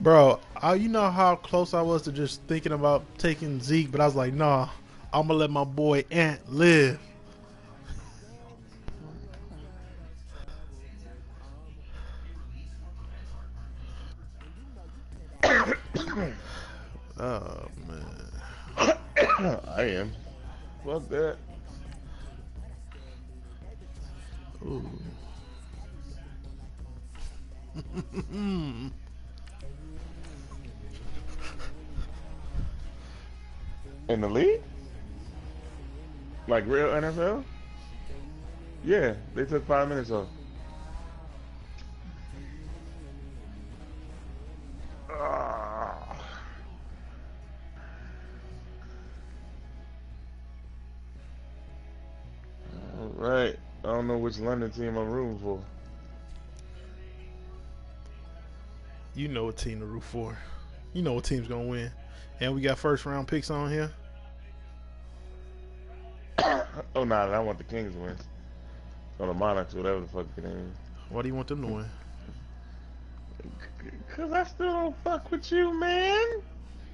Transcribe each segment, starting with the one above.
Bro, you know how close I was to just thinking about taking Zeke, but I was like, nah, I'm gonna let my boy Ant live. Oh man. I am. Fuck that. Ooh. In the league? Like real NFL? Yeah, they took 5 minutes off. Alright. I don't know which London team I'm rooting for. You know what team to root for. You know what team's gonna win. And we got first round picks on here. Oh nah, I want the Kings to win. Or the Monarchs, whatever the fuck it is. Why do you want them to win? Cause I still don't fuck with you, man.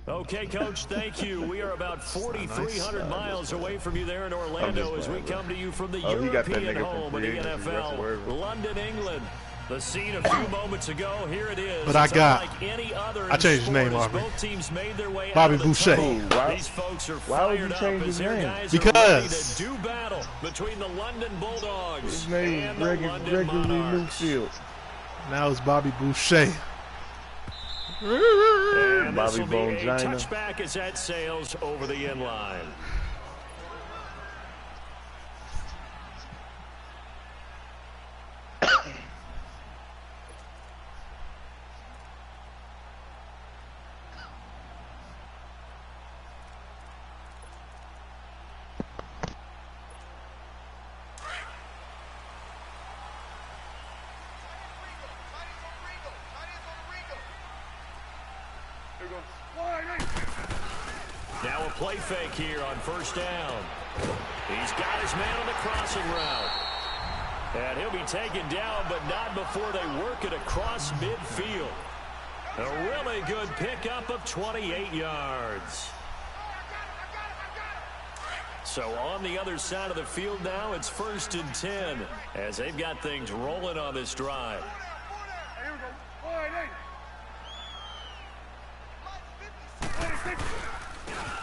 Okay, Coach, thank you. We are about 4,300 miles away from you there in Orlando as we come to you from the European home of the NFL, London, England. The scene a few moments ago, here it is. But I changed his name, Aubrey. Both teams made their way Bobby out Boucher. These folks are fired up as their guys are ready to do battle between the London Bulldogs his name and the London Monarchs. Now it's Bobby Boucher. And Bobby this will be a Bongina. touchback as that sails over the end line. Now a play fake here on first down. He's got his man on the crossing route. And he'll be taken down, but not before they work it across midfield. A really good pickup of 28 yards. So on the other side of the field now, it's 1st and 10 as they've got things rolling on this drive.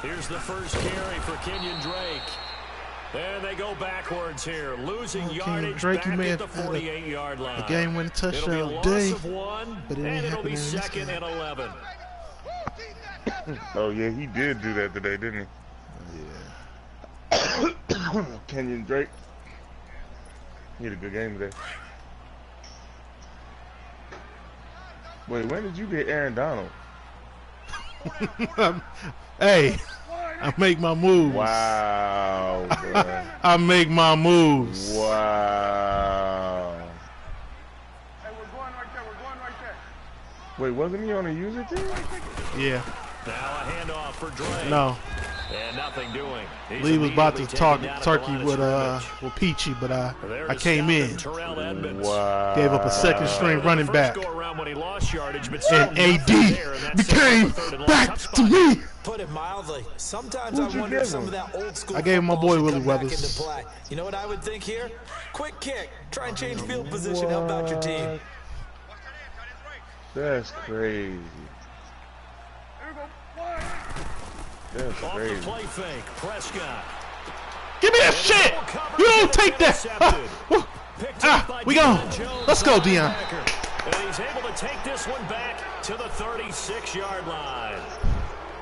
Here's the first carry for Kenyon Drake. And they go backwards here, losing yardage Drake, back at the 48-yard line. A game-winning touchdown It'll be a day, loss of 1, but and it'll be 2nd and 11. Oh yeah, he did do that today, didn't he? Yeah. Kenyon Drake. He had a good game today. Wait, when did you get Aaron Donald? Hey, I make my moves. Wow, bro. I make my moves. Wow. Hey, we're going right there. Wait, wasn't he on a user team? Yeah. Now a handoff for Drake. No. And nothing doing. Lee was about to talk turkey with Peachy, but I came in. Wow. Gave up a second string running back. And AD became back to me. Put it mildly. Sometimes I wonder if some of that old school. I gave my boy Willie Weathers. You know what I would think here? Quick kick. Try and change field position. Help out your team. That's crazy. That's crazy. Play fake, Prescott. Give me that shit! You don't take that! We go! Let's go, Dion. And he's able to take this one back to the 36-yard line.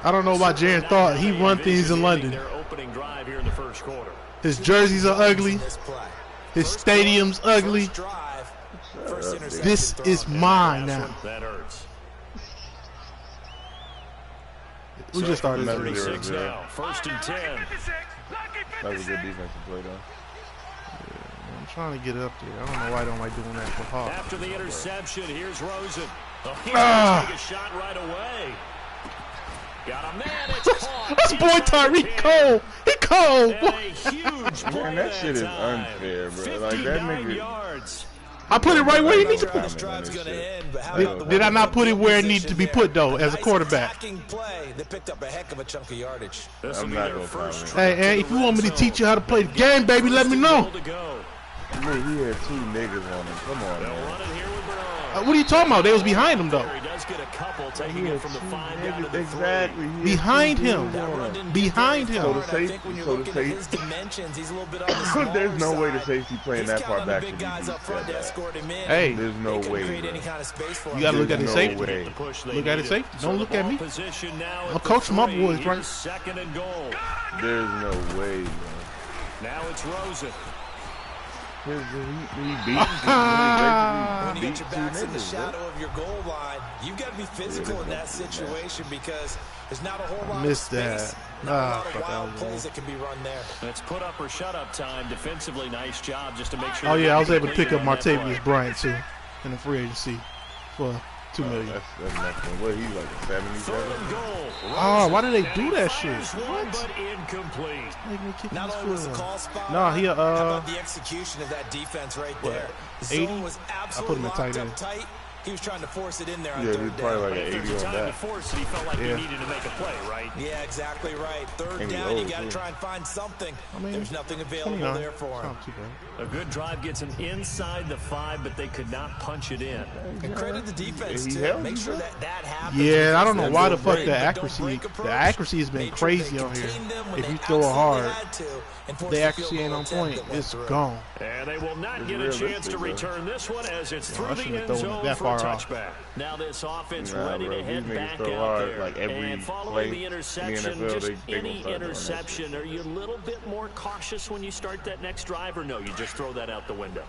I don't know why Jaren thought he run things in London. Their opening drive here in the first quarter. His jerseys are ugly. His stadium's ugly. This is mine now. That hurts. We just started 36 now. 1st and 10. That was a good defensive play, though. Yeah, I'm trying to get up there. I don't know why I don't like doing that for Hawk. After the interception, here's Rosen. Oh, he's going to take a shot right away. Got a man. It's caught. That's boy Tyreek Cole. He cold. And a huge play. Man, that shit is unfair, bro. Like that nigga. Yards. I put it right where you need to This put drive's going to end, but how it. about the Did I way not they put it built where it position needed to be there? put, though, as a Nice quarterback? attacking play. They picked up a heck of a chunk of yardage. I'm not going to comment. Hey, if you want me to teach you how to play the game, baby, let me know. Look, he had 2 niggas on him. Come on, man. What are you talking about? They was behind him, though. He does get a couple, taking it from the 5 down to the 3. Exactly. Behind him. Behind him. So the safety, there's no way the safety playing that far back should be that. Hey, There's no way. you gotta look at his safety. Look at his safety. Don't look at me. I'm coaching my boys, right? Second and goal. There's no way, man. Now it's Rosen. He beat When you get your backs in the shadow of your goal line, you've got to be physical in that situation because there's not a whole lot of space. Not a lot of wild plays that can be run there. It's put up or shut up time. Defensively, nice job just to make sure. Oh yeah, I was able to pick up Martavius Bryant too in the free agency for $2 million. That's nothing. What, he's like a 77? Oh, why did they do that shit? What? But incomplete. Make me kick Not his only was the foot. call spot, Nah, he how about the execution of that defense right there? The 80? zone was I put absolutely him at tight locked end. up tight. He was trying to force it in there on Yeah, he's third probably down. like an 80 on Time to that. force it, he felt like he needed to make a play, right? Yeah, exactly right. Third And he down, you old, got to too. try and find something. I mean, There's nothing available 29. there for him. Not too bad. A good drive gets him inside the 5, but they could not punch it in. And credit the defense, He too. held Make him, sure bro. that happens. Yeah, I don't know because why the that's fuck great, the but don't accuracy. break approach. The accuracy has been Made sure crazy they on here. contained them when If they you throw it absolutely hard, had to, and forced the the accuracy field ain't goal on attempt point. that went It's through. gone. And they will not It's get a chance realistic, to bro. return this one as it's I through the shouldn't have end thrown it zone that for a far off. touchback. Now this offense Nah, ready bro, to head these niggas back throw out hard, there. like, every And following play the in the interception, NFL, just they gonna any start doing that interception, are you a little bit more cautious when you start that next drive, or no, you just throw that out the window?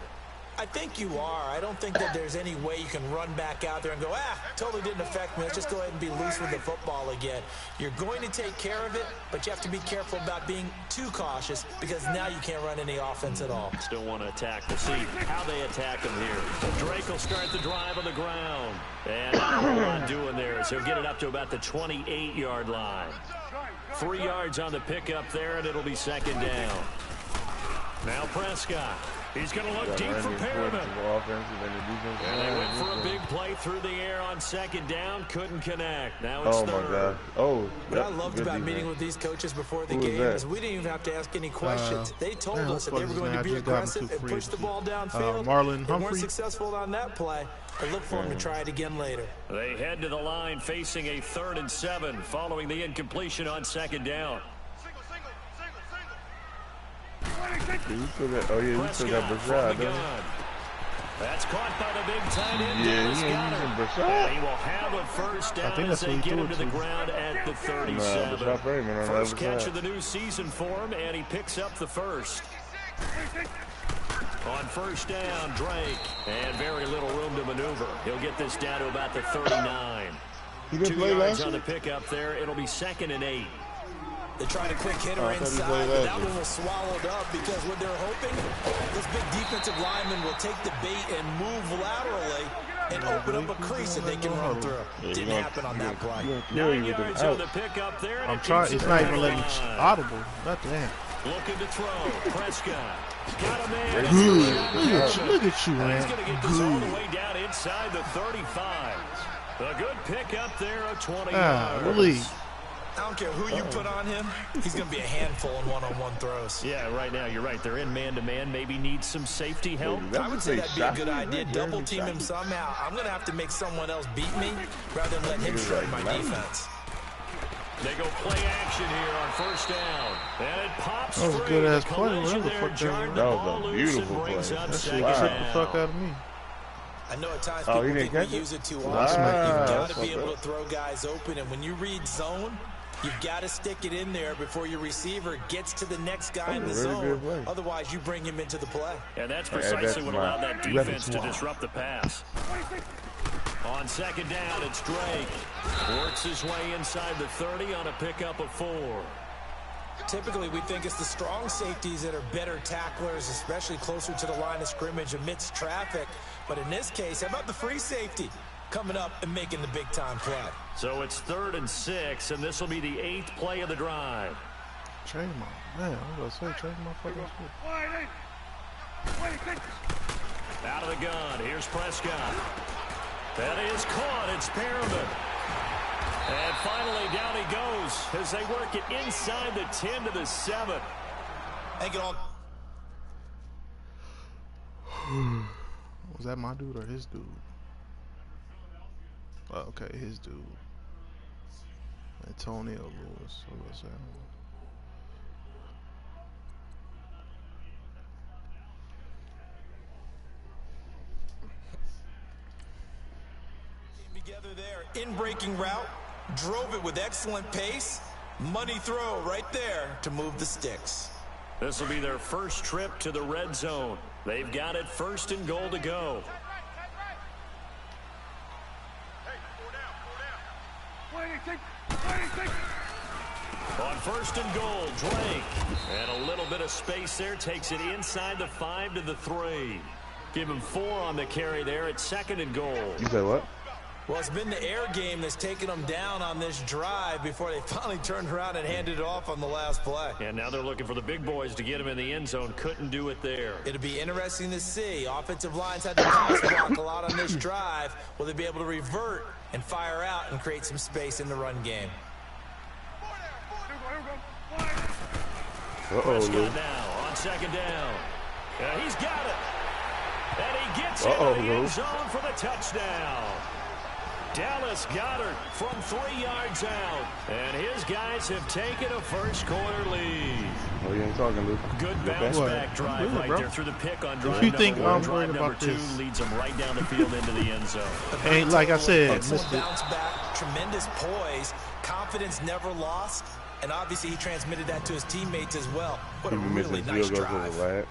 I think you are. I don't think that there's any way you can run back out there and go, totally didn't affect me. Let's just go ahead and be loose with the football again. You're going to take care of it, but you have to be careful about being too cautious because now you can't run any offense at all. Still want to attack. We'll see how they attack him here. Drake will start the drive on the ground. And not a whole lot doing there as he'll get it up to about the 28-yard line. 3 yards on the pickup there, and it'll be second down. Now Prescott. He's going to look deep for Perriman. And they went for a big play through the air on second down. Couldn't connect. Now it's Oh, third. my God. Oh, What I loved about meeting with these coaches before the game is we didn't even have to ask any questions. They told us that they were going to be aggressive and push the ball downfield. Marlon They weren't Humphrey. successful on that play. But look for them to try it again later. They head to the line facing a 3rd and 7 following the incompletion on second down. You still got, oh, yeah, you still got Brashad, don't you? That's caught by the big tight end. Yeah, Dallas he ain't Goedert. using Brashad. And he will have a first down think as that's they what he get threw him it to the to. ground at the 37. Brashad Perriman on the First other catch side. of the new season for him, and he picks up the first. On first down, Drake. And very little room to maneuver. He'll get this down to about the 39. He didn't 2 play yards last on year? the pickup there. It'll be 2nd and 8. They tried a quick hitter I thought he inside, played but last that year. one was swallowed up because what they're hoping, this big defensive lineman will take the bait and move laterally and open up a crease that they can run through. Didn't happen on that play. 9 yards on the pickup there. and I'm it trying. keeps It's it not at even letting me the line. audible. Not that. Looking to throw. Prescott. Got a man. Good. Look at you, And he's going to get man. this all the Good. way down inside the 35. A good pickup there of 20 Really? yards. I don't care who you put on him, he's going to be a handful in one-on-one throws. Yeah, right now you're right. They're in man-to-man. Maybe needs some safety help. I would say that'd be a good idea. Double team him somehow. I'm going to have to make someone else beat me rather than let him shred my defense. They go play action here on first down. And it pops That was a free. good ass The play. collision Whatever the there fuck that jarred was. the That was ball a loose beautiful and brings play. up That shit second tripped the fuck down. out of me. I know at times Oh, people he didn't think we catch it? use it too Wow, often. You've got that's to be fucked able up. to throw guys open, and when you read zone, you've got to stick it in there before your receiver gets to the next guy in the That's a really good zone. play. Otherwise, you bring him into the play. And that's that's precisely what allowed my that defense to repertoire. disrupt the pass. On second down, it's Drake. Works his way inside the 30 on a pickup of 4. Typically, we think it's the strong safeties that are better tacklers, especially closer to the line of scrimmage amidst traffic. But in this case, how about the free safety coming up and making the big-time play? So it's 3rd and 6, and this will be the 8th play of the drive. Change my man. I'm gonna say change my fucking shit. Out of the gun. Here's Prescott. That is caught. It's Perriman. And finally, down he goes as they work it inside the 10 to the 7. Was that my dude or his dude? Oh, okay, his dude. Antonio Lewis. What was that? Together there, in-breaking route, drove it with excellent pace. Money throw right there to move the sticks. This will be their first trip to the red zone. They've got it 1st and goal to go. On 1st and goal, Drake. And a little bit of space there. Takes it inside the 5 to the 3. Give him 4 on the carry there at 2nd and goal. You said what? Well, it's been the air game that's taken them down on this drive before they finally turned around and handed it off on the last play. And now they're looking for the big boys to get him in the end zone. Couldn't do it there. It'll be interesting to see. Offensive lines had to pass block a lot on this drive. Will they be able to revert and fire out and create some space in the run game? Prescott now on 2nd down. He's got it. And he gets into the end zone for the touchdown. Dallas Goedert from 3 yards out. And his guys have taken a first-quarter lead. Oh, you ain't talking, Luke. Good bounce-back drive right there through the pick on drive if you think number 1. I'm worried Drive about number 2 this, leads them right down the field into the end zone. ain't like I said, excellent bounce back, tremendous poise, confidence never lost, and obviously he transmitted that to his teammates as well. What a really nice drive.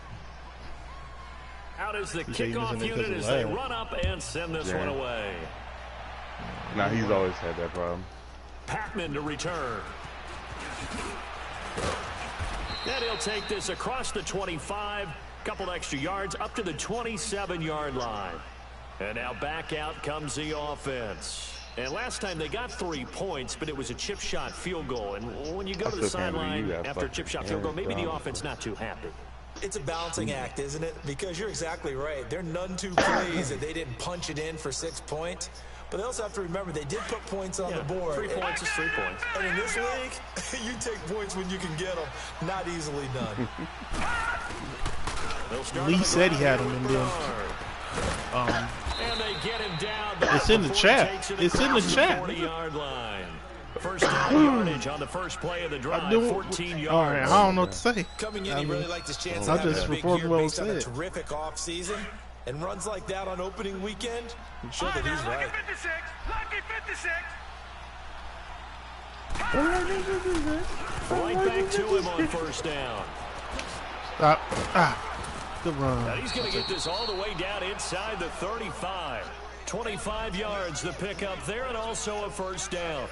Out is the kickoff unit as they run up and send this one away. Nah, he's always had that problem. Patman to return. And he'll take this across the 25, couple extra yards up to the 27-yard line. And now back out comes the offense. And last time they got 3 points, but it was a chip shot field goal. And when you go to the sideline after a chip shot field goal, maybe the offense not too happy. It's a balancing act, isn't it? Because you're exactly right. There are none too plays that they didn't punch it in for 6 points. But they also have to remember they did put points on the board. 3 points is 3 points. And in this league, you take points when you can get them. Not easily done. Lee said he had him in there. And they get him down. It's in the chat. It's in the chat. 40-yard line. First down yardage on the first play of the drive. 14 yards. All right, I don't know what to say. Coming in, he really liked his chance of having a big year based on a terrific offseason. And runs like that on opening weekend show that he's right. Right back to him on first down. Good run. Now he's going to get this all the way down inside the 35. 25 yards the pickup there, and also a first down.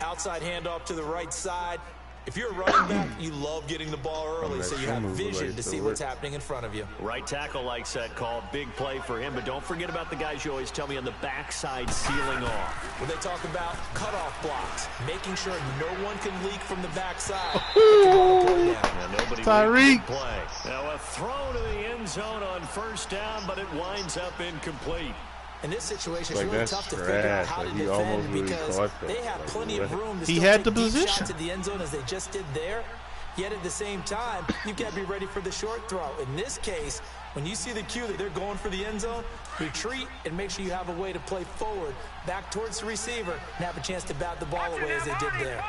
Outside handoff to the right side. If you're a running back, you love getting the ball early so you have vision to see what's happening in front of you. Right tackle likes that call. Big play for him, but don't forget about the guys you always tell me on the backside sealing off. When they talk about cutoff blocks, making sure no one can leak from the backside. Tyreek. Play. Now a throw to the end zone on first down, but it winds up incomplete. In this situation, it's really tough to figure out how to defend because they have plenty of room to still take deep shots at the end zone as they just did there. Yet at the same time, you've got to be ready for the short throw. In this case, when you see the cue that they're going for the end zone, retreat and make sure you have a way to play forward, back towards the receiver, and have a chance to bat the ball away as they did there.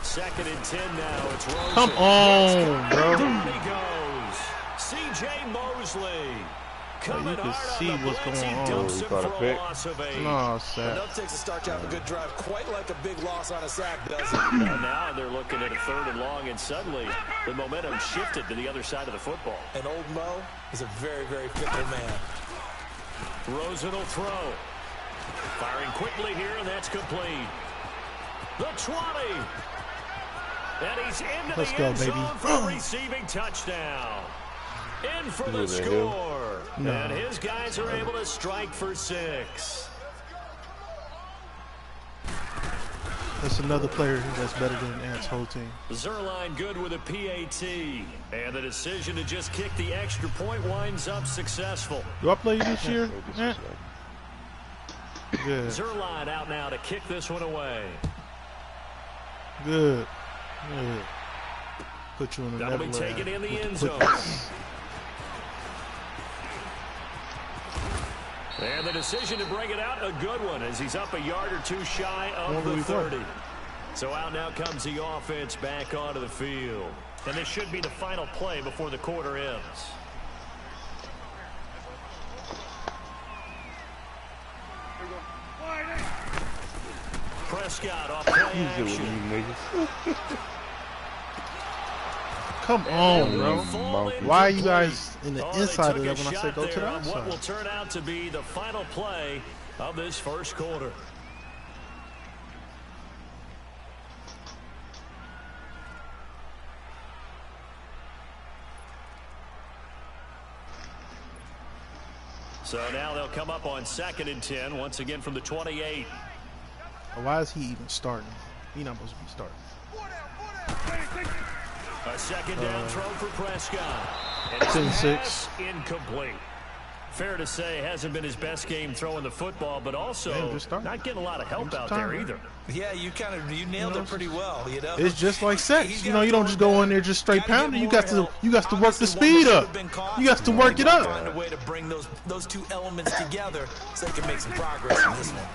2nd and 10 now. It's Rosen. Come on, bro. Down he goes. C.J. Mosley. You can see what's going on. He caught a pick. No, sad. Enough takes a start to have a good drive, quite like a big loss on a sack, doesn't it? And now they're looking at a 3rd and long, and suddenly the momentum shifted to the other side of the football. And old Mo is a very, very fickle man. Rosen will throw. Firing quickly here, and that's complete. The 20. And he's into the end zone for a receiving touchdown. In for the score. No. And his guys are able to strike for 6. That's another player that's better than Ant's whole team. Zerline good with a PAT. And the decision to just kick the extra point winds up successful. Do I play you this year, Ant? Good. Zerline out now to kick this one away. Good. Good. Put you in the That'll be taken in the end zone. And the decision to bring it out, a good one, as he's up a yard or two shy of the 30. So out now comes the offense back onto the field. And this should be the final play before the quarter ends. Prescott off play action. Come on, bro. Why are you guys in the inside of that when I say go to the outside? What will turn out to be the final play of this first quarter. So now they'll come up on 2nd and 10, once again from the 28. Why is he even starting? He's not supposed to be starting. A second down throw for Prescott. And 10-6. Incomplete. Fair to say, hasn't been his best game throwing the football, but also not getting a lot of help out there either. Yeah, you nailed it pretty well. You know, it's just like sex. You know, you don't just go in there just straight pounding. You got to work the speed up. You got to work it up. Find a way to bring those two elements together so they can make some progress in this one.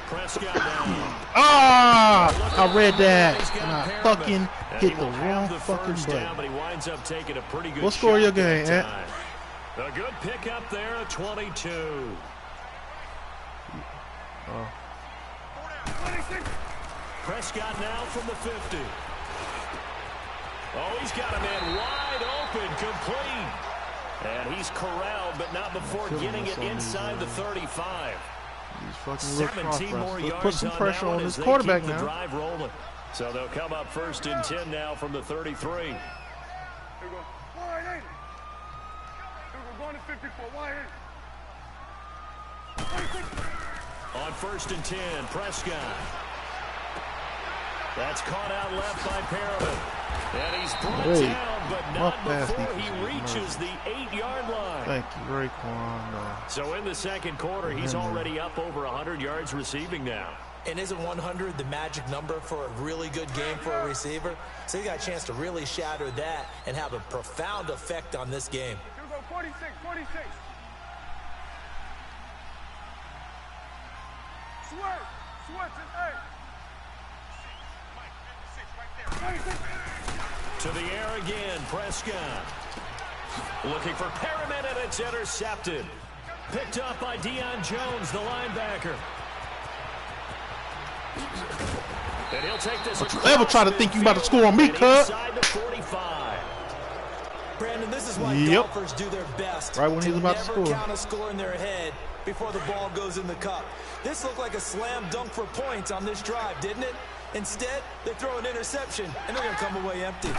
Prescott down. I read that, and I fucking hit the wrong fucking button. But he winds up taking a pretty good what score your game, Ant? A good pick up there, a 22. Prescott now from the 50. Oh, he's got a man wide open, complete. And he's corralled, but not before getting it inside the 35. 17 more yards. Put some pressure on this quarterback now. Drive rolling. So they'll come up 1st and 10 now from the 33. On 1st and 10, Prescott. That's caught out left by Perriman. And he's brought down, but not before he reaches the 8-yard line. Thank you, Raekwon. So in the second quarter, he's already up over 100 yards receiving now. And isn't 100 the magic number for a really good game for a receiver? So he got a chance to really shatter that and have a profound effect on this game. Here we go, 46. Switch, to the air again, Prescott. Looking for Perriman, and it's intercepted. Picked up by Deion Jones, the linebacker. And he'll take this. Don't you ever try to think you about to score on me, cuz. Brandon, this is why golfers do their best. Right when he's about to never score. Count a score in their head before the ball goes in the cup. This looked like a slam dunk for points on this drive, didn't it? Instead, they throw an interception, and they're going to come away empty.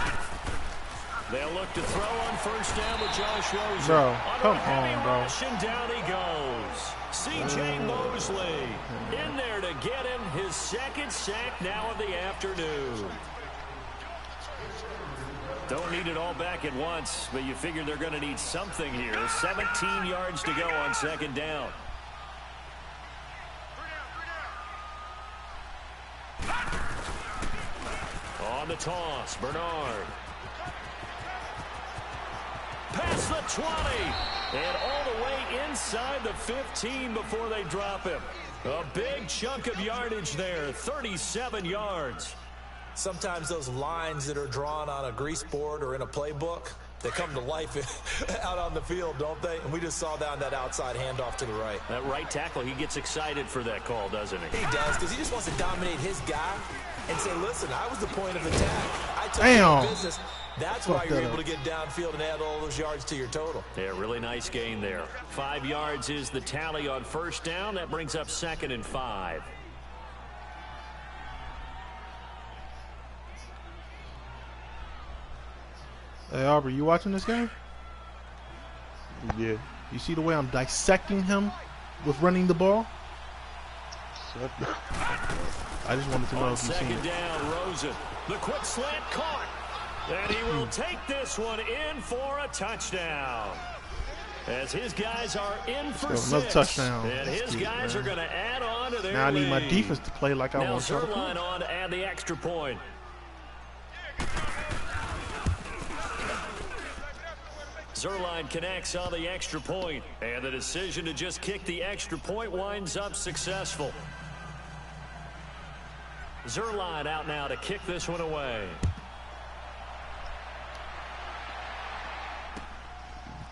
They'll look to throw on 1st down with Josh Rosen. Bro, come on, bro. Rush, and down he goes. C.J. Mosley in there to get him his 2nd sack now of the afternoon. Don't need it all back at once, but you figure they're going to need something here. 17 yards to go on 2nd down. On the toss, Bernard. Past the 20. And all the way inside the 15 before they drop him. A big chunk of yardage there, 37 yards. Sometimes those lines that are drawn on a grease board or in a playbook, they come to life out on the field, don't they? And we just saw that on that outside handoff to the right. That right tackle, he gets excited for that call, doesn't he? He does, because he just wants to dominate his guy and say, listen, I was the point of attack. I took care of business. That's why you're able to get downfield and add all those yards to your total. Yeah, really nice gain there. 5 yards is the tally on 1st down. That brings up 2nd and 5. Hey, Aubrey, you watching this game? Yeah. You see the way I'm dissecting him with running the ball? I just wanted to know On if you seen second it. down, Rosen. The quick slant caught. And he will take this one in for a touchdown. As his guys are in for Let's go, another 6. touchdown. And That's his cute, guys man. are going to add on to their Now I need my lead. defense to play like I Now want to. Zerline on to add the extra point. Zerline connects on the extra point, and the decision to just kick the extra point winds up successful. Zerline out now to kick this one away.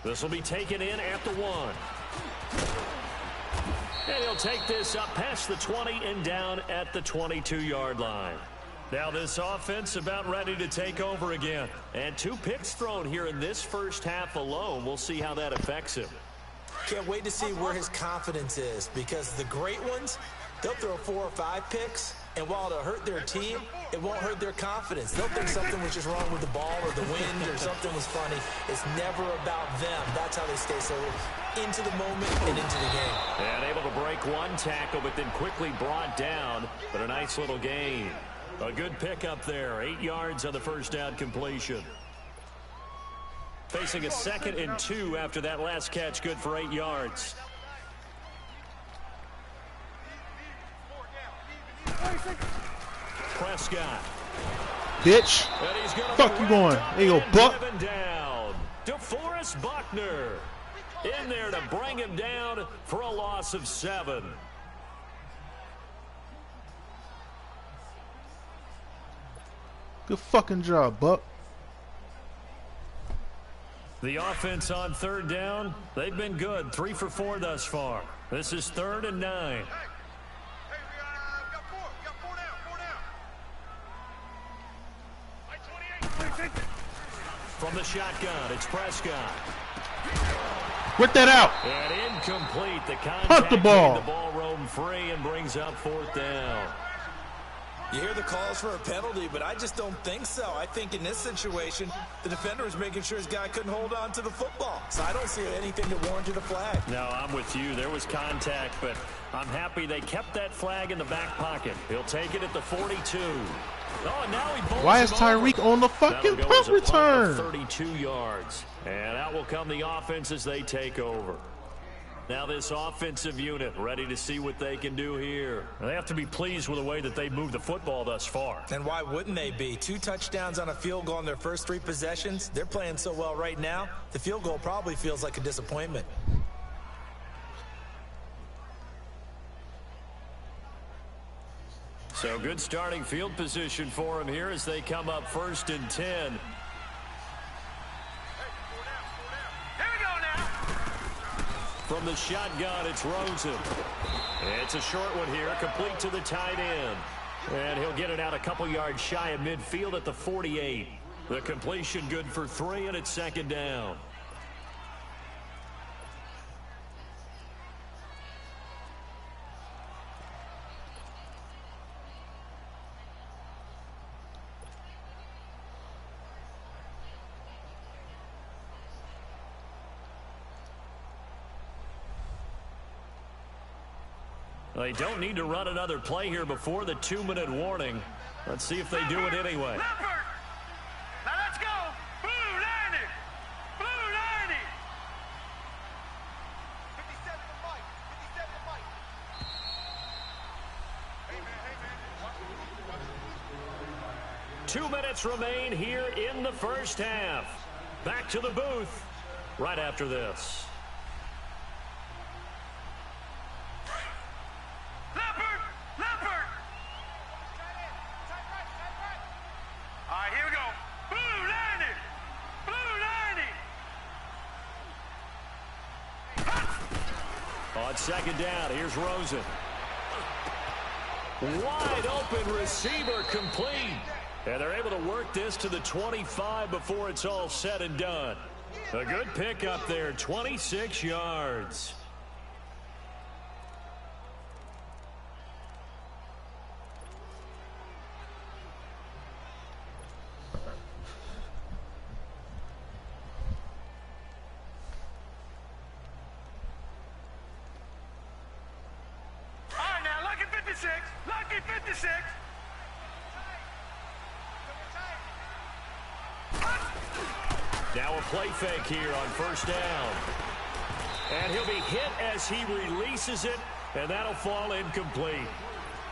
This will be taken in at the 1. And he'll take this up past the 20 and down at the 22-yard line. Now this offense about ready to take over again. And 2 picks thrown here in this first half alone. We'll see how that affects him. Can't wait to see where his confidence is, because the great ones, they'll throw 4 or 5 picks, and while it'll hurt their team, it won't hurt their confidence. They'll think something was just wrong with the ball or the wind or something was funny. It's never about them. That's how they stay so into the moment and into the game. And able to break 1 tackle, but then quickly brought down. But a nice little gain. A good pickup there. 8 yards on the first down completion. Facing a 2nd and 2 after that last catch, good for 8 yards. Prescott. Bitch. And he's gonna Fuck you going. There you go, and Buck. driven down. DeForest Buckner in there to bring him down for a loss of 7. Good fucking job, Buck. The offense on 3rd down, they've been good. 3 for 4 thus far. This is 3rd and 9. From the shotgun, it's Prescott. Whip that out. And incomplete. The contact Punt the ball. made the ball roam free and brings up 4th down. You hear the calls for a penalty, but I just don't think so. I think in this situation, the defender was making sure his guy couldn't hold on to the football. So I don't see anything that warranted a flag. No, I'm with you. There was contact, but I'm happy they kept that flag in the back pocket. He'll take it at the 42. Oh, and now he bowls Why is him Tyreek over. on the That'll fucking go punt as a punt of return? 32 yards. And out will come the offense as they take over. Now this offensive unit ready to see what they can do here. They have to be pleased with the way that they've moved the football thus far. And why wouldn't they be? 2 touchdowns on a field goal in their first 3 possessions. They're playing so well right now, the field goal probably feels like a disappointment. So good starting field position for him here as they come up 1st and 10. From the shotgun, it's Rosen. It's a short one here, complete to the tight end. And he'll get it out a couple yards shy of midfield at the 48. The completion good for 3, and it's 2nd down. They don't need to run another play here before the 2-minute warning. Let's see if they do it anyway. Now let's go. Blue 90. Blue 90. 57 to Mike. 57 to Mike. Hey, man. 2 minutes remain here in the first half. Back to the booth right after this. On 2nd down, here's Rosen. Wide open receiver complete. And they're able to work this to the 25 before it's all said and done. A good pickup there, 26 yards. All right, now look at 57. 56. Lucky 56. Now a play fake here on first down. And he'll be hit as he releases it, and that'll fall incomplete.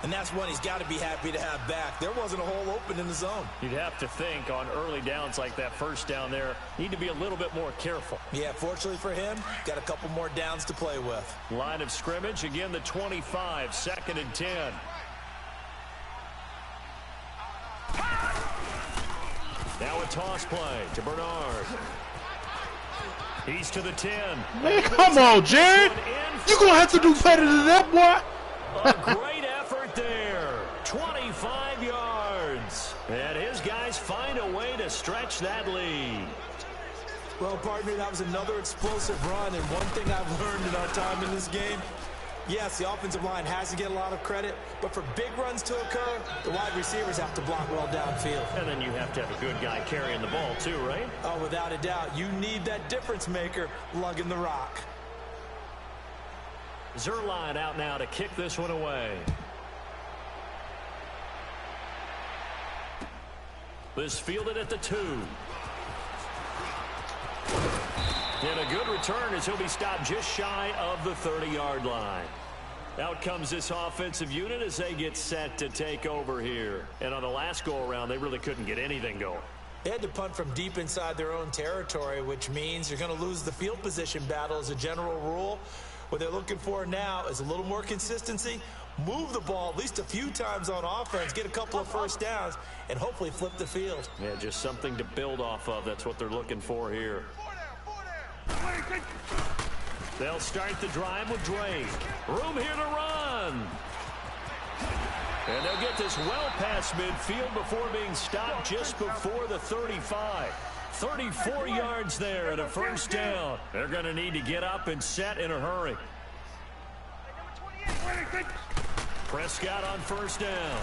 And that's one he's got to be happy to have back. There wasn't a hole open in the zone. You'd have to think on early downs like that first down there, need to be a little bit more careful. Yeah, fortunately for him, got a couple more downs to play with. Line of scrimmage, again the 25, 2nd and 10. Now a toss play to Bernard. He's to the 10. Man, come on, Jared. You're going to have to do better than that, boy. A great effort there. 25 yards. And his guys find a way to stretch that lead. Well, partner, that was another explosive run, and one thing I've learned in our time in this game, yes, the offensive line has to get a lot of credit, but for big runs to occur, the wide receivers have to block well downfield. And then you have to have a good guy carrying the ball too, right? Oh, without a doubt. You need that difference maker lugging the rock. Zerline out now to kick this one away. This fielded at the 2. And a good return as he'll be stopped just shy of the 30-yard line. Out comes this offensive unit as they get set to take over here. And on the last go-around, they really couldn't get anything going. They had to punt from deep inside their own territory, which means you're going to lose the field position battle as a general rule. What they're looking for now is a little more consistency, move the ball at least a few times on offense, get a couple of first downs, and hopefully flip the field. Yeah, just something to build off of. That's what they're looking for here. They'll start the drive with Drake. Room here to run. And they'll get this well past midfield before being stopped just before the 35. 34 yards there and a first down. They're going to need to get up and set in a hurry. Prescott on first down.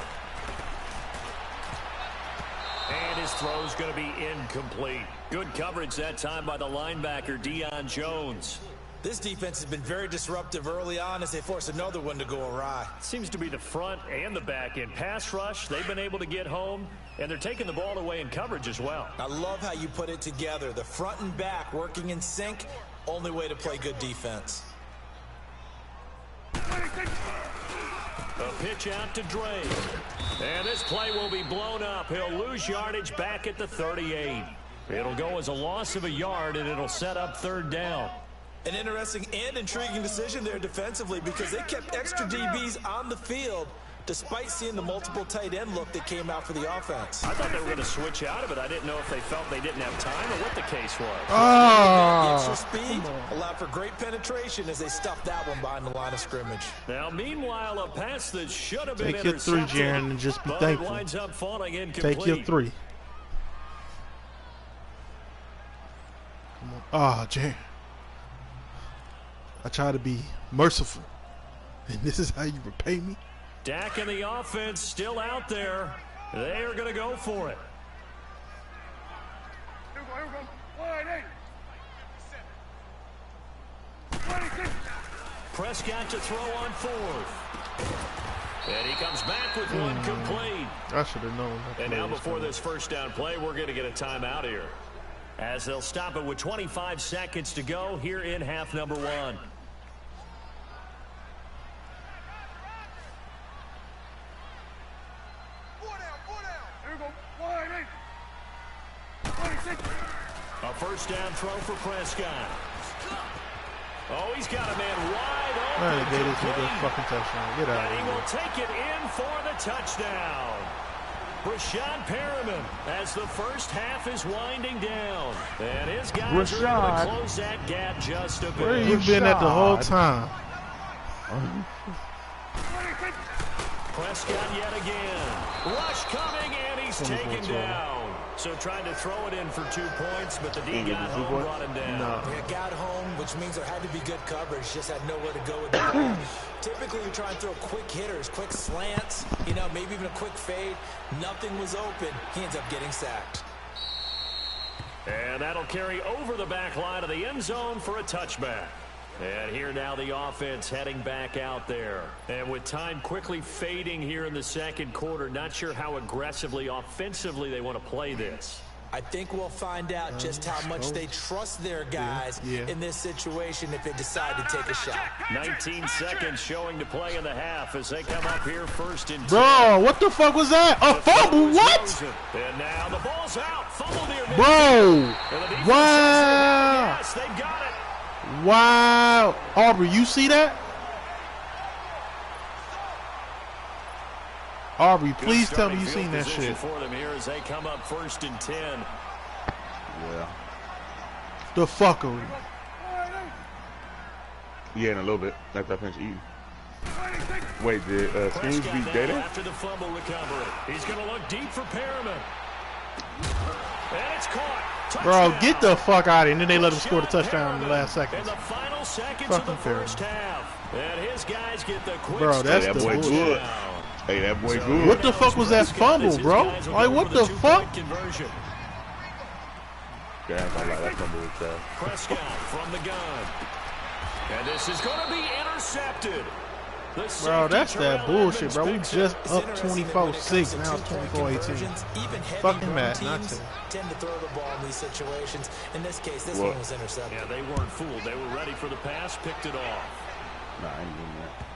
And his throw's going to be incomplete. Good coverage that time by the linebacker, Deion Jones. This defense has been very disruptive early on as they force another one to go awry. Seems to be the front and the back end. Pass rush, they've been able to get home, and they're taking the ball away in coverage as well. I love how you put it together. The front and back working in sync, only way to play good defense. A pitch out to Drake. And this play will be blown up. He'll lose yardage back at the 38. It'll go as a loss of a yard, and it'll set up third down. An interesting and intriguing decision there defensively because they kept extra DBs on the field despite seeing the multiple tight end look that came out for the offense. I thought they were going to switch out of it. I didn't know if they felt they didn't have time or what the case was. Oh, extra speed allowed for great penetration as they stuffed that one behind the line of scrimmage. Now, meanwhile, a pass that should have been take your 3, Jaron, and just be thankful. It winds up falling incomplete. Take your 3. Come on. Ah, Jaron. I try to be merciful, and this is how you repay me? Dak and the offense still out there. They are going to go for it. Here we go. Prescott to throw on 4th. And he comes back with one complete. I should have known. And now before this first down play, we're going to get a timeout here, as they'll stop it with 25 seconds to go here in half number 1. A first down throw for Prescott. Oh, he's got a man wide open. Man, they just made a fucking touchdown. Get out of And he here. will take it in for the touchdown. Rashad Perriman as the first half is winding down. And his guys are able to close that gap just a bit. Where you been at the whole time? Prescott yet again. Rush coming, and he's taken down. So trying to throw it in for 2 points, but the D got home, brought him down. No. They got home, which means there had to be good coverage. Just had nowhere to go with the ball. Typically, you try and throw quick hitters, quick slants, you know, maybe even a quick fade. Nothing was open. He ends up getting sacked. And that'll carry over the back line of the end zone for a touchback. And here now the offense heading back out there. And with time quickly fading here in the second quarter, not sure how aggressively, offensively they want to play this. I think we'll find out just how much they trust their guys in this situation if they decide to take a shot. 19 seconds showing to play in the half as they come up here first and 10. Bro, what the fuck was that? A fumble? What? And now the ball's out. Fumble near midfield. Bro. And the Wow. yes, they've got it. Wow. Aubrey, you see that? Aubrey, please tell me you seen that shit. For them here as they come up first and 10. Yeah. The fuckery. Yeah, in a little bit. After I finish eating. Wait, did Skeens beat Data? After the fumble recovery, he's going to look deep for Perriman. And it's caught. Bro, get the fuck out of here. And then they let him score the touchdown in the last In seconds. the final seconds Fucking of the first half. And his guys get the quick Bro, that's Hey, that the boy bullshit. good. Hey, that boy good. What the fuck was that fumble, bro? Like, what the fuck? Conversion. Yeah, I'm like, that fumble was trash. Prescott from the gun. And this is going to be intercepted. Bro, that's that bullshit, bro. We just up 24-6. Now it's 24-18. Fucking mad, not to. Tend to throw the ball in these situations. In this case, this one was intercepted. Yeah, they weren't fooled. They were ready for the pass, picked it off. Nah, I ain't doing that.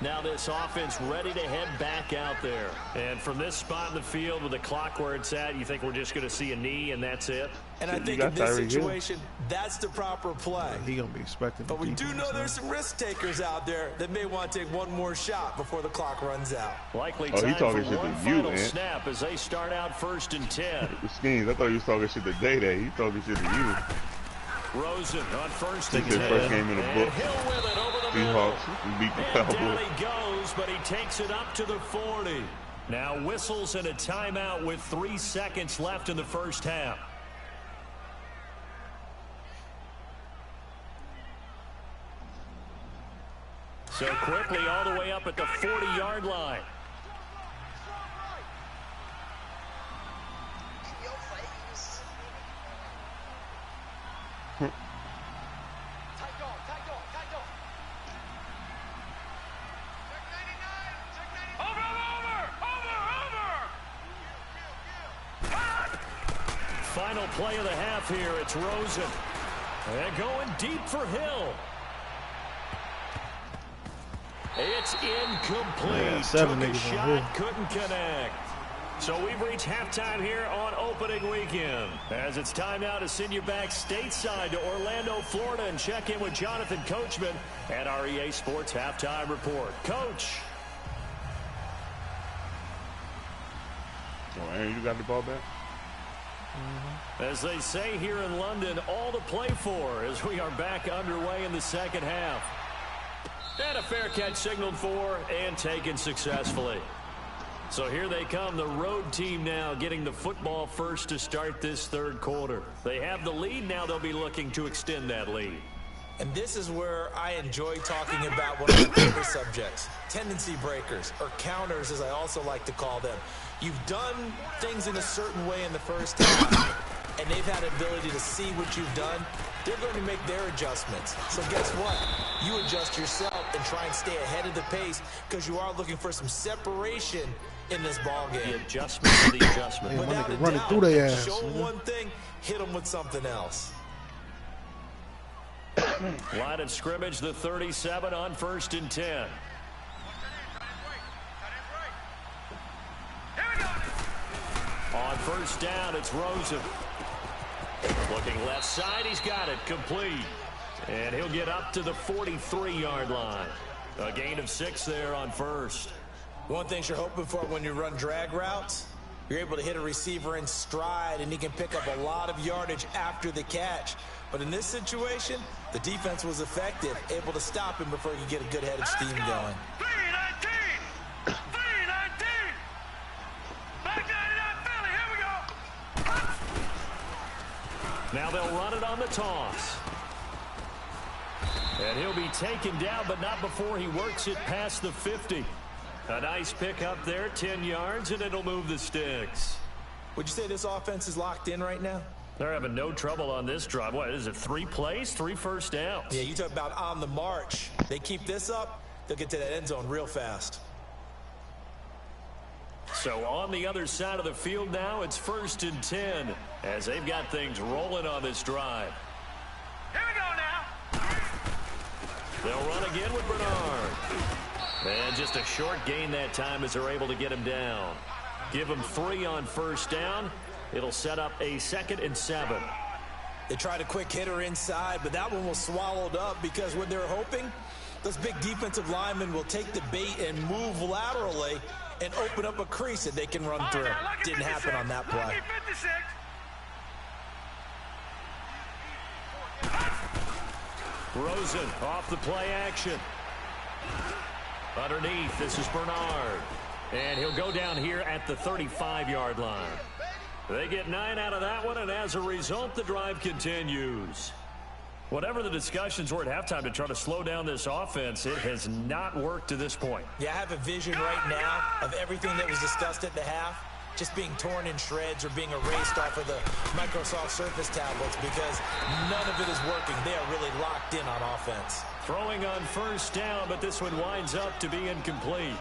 Now this offense ready to head back out there. And from this spot in the field with the clock where it's at, you think we're just going to see a knee and that's it? And I think in this situation, that's the proper play. He gonna be expecting. But we do know there's some risk takers out there that may want to take one more shot before the clock runs out. Likely Oh, he time talking for shit one to you, final man. snap as they start out first and 10. Skeens, I thought he was talking shit to Day. He talking shit to you. Rosen on first This and is 10. his first game in the book. And Hill with it over the middle. Seahawks, we beat the And down Cowboys. he goes, but he takes it up to the 40. Now whistles and a timeout with 3 seconds left in the first half. So quickly all the way up at the 40-yard line. Final play of the half here. It's Rosen. And going deep for Hill. It's incomplete. Yeah, 7 Took a niggas on shot, Hill. couldn't connect. So we've reached halftime here on opening weekend. As it's time now to send you back stateside to Orlando, Florida, and check in with Jonathan Coachman at our EA Sports Halftime Report. Coach. Oh, Aaron, you got the ball back? As they say here in London, all to play for as we are back underway in the second half. And a fair catch signaled for and taken successfully. So here they come, the road team now getting the football first to start this third quarter. They have the lead, now they'll be looking to extend that lead. And this is where I enjoy talking about one of my favorite subjects, tendency breakers, or counters as I also like to call them. You've done things in a certain way in the first half, and they've had the ability to see what you've done. They're going to make their adjustments. So guess what? You adjust yourself and try and stay ahead of the pace because you are looking for some separation in this ball game. The adjustment to the adjustment. Hey, my Without nigga a running doubt, through their ass. show them nigga. one thing, hit them with something else. Line of scrimmage, the 37 on first and 10. On first down, it's Rosen. Looking left side, he's got it, complete. And he'll get up to the 43-yard line. A gain of 6 there on first. One thing you're hoping for when you run drag routes, you're able to hit a receiver in stride, and he can pick up a lot of yardage after the catch. But in this situation, the defense was effective, able to stop him before he could get a good head of steam going. 319! 319! Back 99 Philly, here we go! Now they'll run it on the toss. And he'll be taken down, but not before he works it past the 50. A nice pick up there, 10 yards, and it'll move the sticks. Would you say this offense is locked in right now? They're having no trouble on this drive. What is it, 3 plays, 3 first downs? Yeah, you talk about on the march. They keep this up, they'll get to that end zone real fast. So on the other side of the field now, it's 1st and 10 as they've got things rolling on this drive. Here we go now. They'll run again with Bernard. And just a short gain that time as they're able to get him down. Give him 3 on first down. It'll set up a 2nd and 7. They tried a quick hitter inside, but that one was swallowed up because what they're hoping, those big defensive linemen will take the bait and move laterally and open up a crease that they can run through. Didn't happen on that play. Rosen off the play action. Underneath, this is Bernard. And he'll go down here at the 35-yard line. They get 9 out of that one, and as a result, the drive continues. Whatever the discussions were at halftime to try to slow down this offense, it has not worked to this point. Yeah, I have a vision right now of everything that was discussed at the half just being torn in shreds or being erased off of the Microsoft Surface tablets because none of it is working. They are really locked in on offense. Throwing on first down, but this one winds up to be incomplete.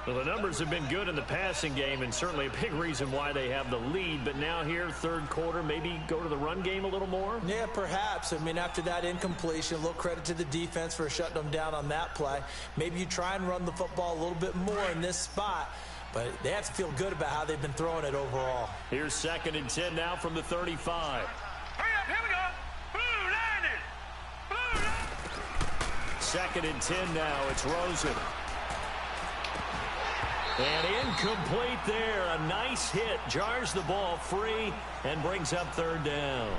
Well, the numbers have been good in the passing game and certainly a big reason why they have the lead. But now here, third quarter, maybe go to the run game a little more? Yeah, perhaps. I mean, after that incompletion, a little credit to the defense for shutting them down on that play. Maybe you try and run the football a little bit more in this spot. But they have to feel good about how they've been throwing it overall. Here's 2nd and 10 now from the 35. Hurry up, here we go. Blue landed. Blue. 2nd and 10 now. It's Rosen. And incomplete there. A nice hit. Jars the ball free and brings up 3rd down.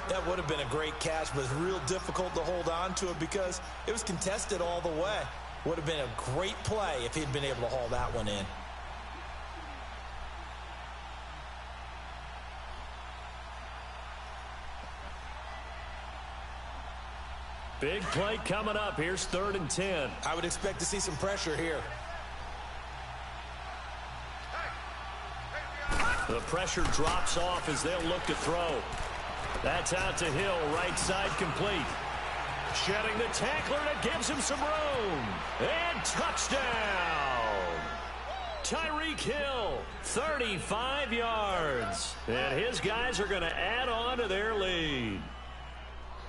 That would have been a great catch, but it's real difficult to hold on to it because it was contested all the way. Would have been a great play if he'd been able to haul that one in. Big play coming up. Here's 3rd and 10. I would expect to see some pressure here. The pressure drops off as they'll look to throw. That's out to Hill, right side complete. Shedding the tackler, and it gives him some room. And touchdown! Tyreek Hill, 35 yards. And his guys are going to add on to their lead.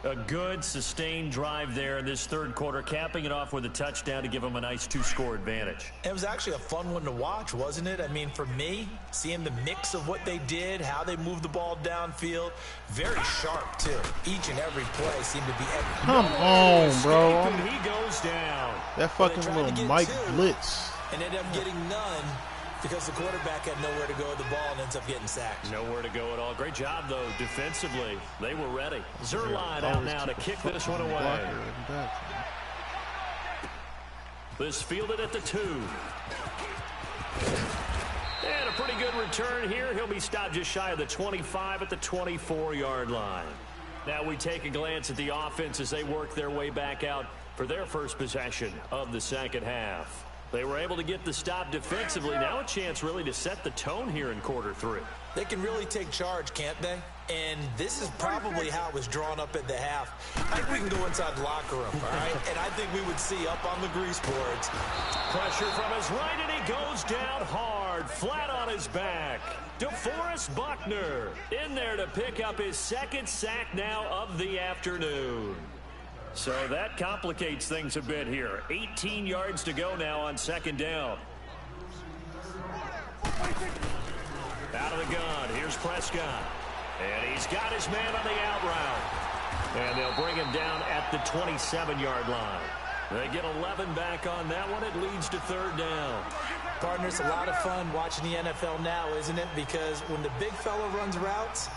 A good, sustained drive there in this third quarter, capping it off with a touchdown to give them a nice 2-score advantage. It was actually a fun one to watch, wasn't it? I mean, for me, seeing the mix of what they did, how they moved the ball downfield, very sharp, too. Each and every play seemed to be... Come on, bro. He goes down. That fucking little Mike Blitz. And ended up getting none because the quarterback had nowhere to go with the ball and ends up getting sacked. Nowhere to go at all. Great job, though, defensively. They were ready. Zerline out now to kick this one away. This fielded at the 2. And a pretty good return here. He'll be stopped just shy of the 25 at the 24-yard line. Now we take a glance at the offense as they work their way back out for their first possession of the second half. They were able to get the stop defensively. Now a chance really to set the tone here in quarter 3. They can really take charge, can't they? And this is probably how it was drawn up at the half. I think we can go inside the locker room, all right? And I think we would see up on the grease boards. Pressure from his right, and he goes down hard, flat on his back. DeForest Buckner in there to pick up his 2nd sack now of the afternoon. So that complicates things a bit here. 18 yards to go now on 2nd down. Out of the gun, here's Prescott. And he's got his man on the out route. And they'll bring him down at the 27-yard line. They get 11 back on that one. It leads to 3rd down. Partner, it's a lot of fun watching the NFL now, isn't it? Because when the big fella runs routes,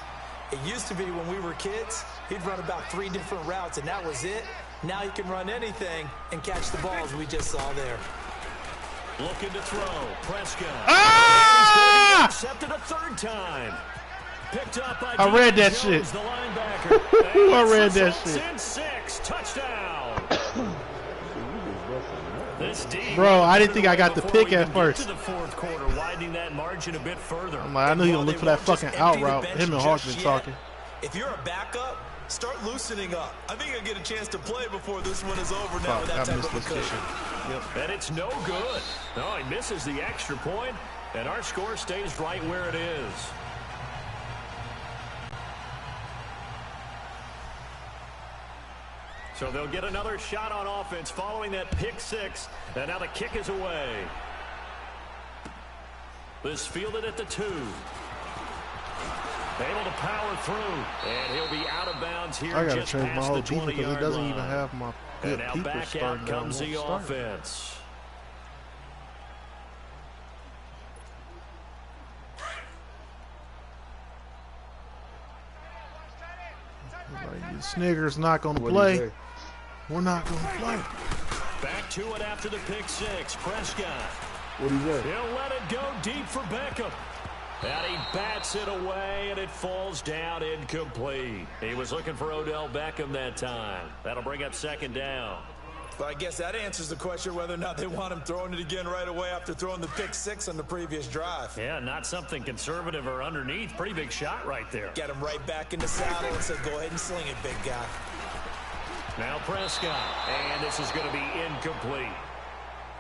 it used to be when we were kids, he'd run about 3 different routes, and that was it. Now he can run anything and catch the balls we just saw there. Looking to throw. Prescott. Ah! He's intercepted a 3rd time. Picked up by I read that Jones, shit. The linebacker. I read that shit. In 6. Touchdown. This D Bro, I didn't think I got the before we pick at even get first. to the fourth quarter, widening that margin a bit further. I'm like, I knew he gonna look for that They won't fucking just out empty the route. bench Him and just Hawk been yet. talking. If you're a backup, start loosening up. I think I'll get a chance to play before this one is over now with that I type missed of a this cushion. And it's no good. No, he misses the extra point, and our score stays right where it is. So they'll get another shot on offense following that pick six, and now the kick is away. This fielded at the 2. Able to power through, and he'll be out of bounds here. I gotta just change my past whole the defense because it 20-yard doesn't line. even have my And good now people back starting out there. comes the Won't start. offense. Like, Sniggers not gonna What'd he play. say? We're not gonna play. Back to it after the pick six. Prescott. What'd he say? He'll let it go deep for Beckham. And he bats it away, and it falls down incomplete. He was looking for Odell Beckham that time. That'll bring up second down. Well, I guess that answers the question whether or not they want him throwing it again right away after throwing the pick six on the previous drive. Yeah, not something conservative or underneath. Pretty big shot right there. Get him right back in the saddle and said, go ahead and sling it, big guy. Now Prescott, and this is going to be incomplete.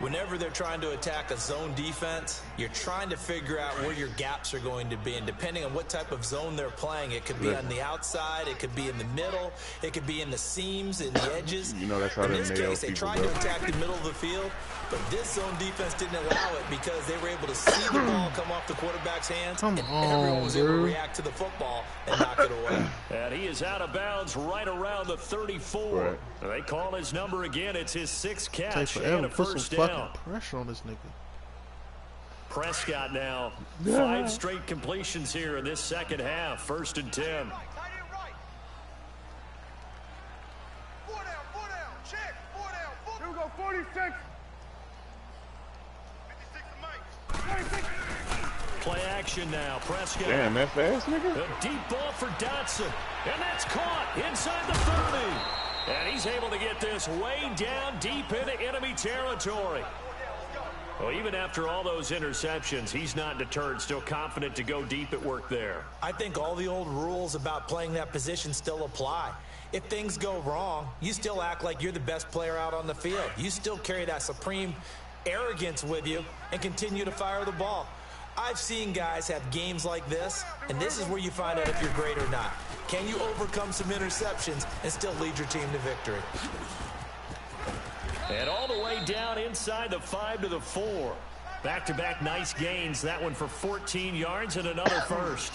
Whenever they're trying to attack a zone defense, you're trying to figure out where your gaps are going to be. And depending on what type of zone they're playing, it could be on the outside, it could be in the middle, it could be in the seams, in the edges. You know that's how in they this nail case, they people, tried bro. to attack the middle of the field, but this zone defense didn't allow it because they were able to see the ball come off the quarterback's hands, Come and on, everyone was able to bro. react to the football and knock it away. And he is out of bounds right around the 34. Right. They call his number again. It's his 6th Take catch forever and to a put some first fucking down. pressure on this nigga. Prescott now 5 straight completions here in this second half. 1st and 10. Here we go, 46. Play action now. Prescott. Damn, that fast, nigga? A deep ball for Dotson. And that's caught inside the 30. And he's able to get this way down deep into enemy territory. Well, even after all those interceptions, he's not deterred. Still confident to go deep at work there. I think all the old rules about playing that position still apply. If things go wrong, you still act like you're the best player out on the field. You still carry that supreme arrogance with you and continue to fire the ball. I've seen guys have games like this, and this is where you find out if you're great or not. Can you overcome some interceptions and still lead your team to victory? And all the way down inside the 5 to the 4. Back-to-back nice gains. That one for 14 yards and another first.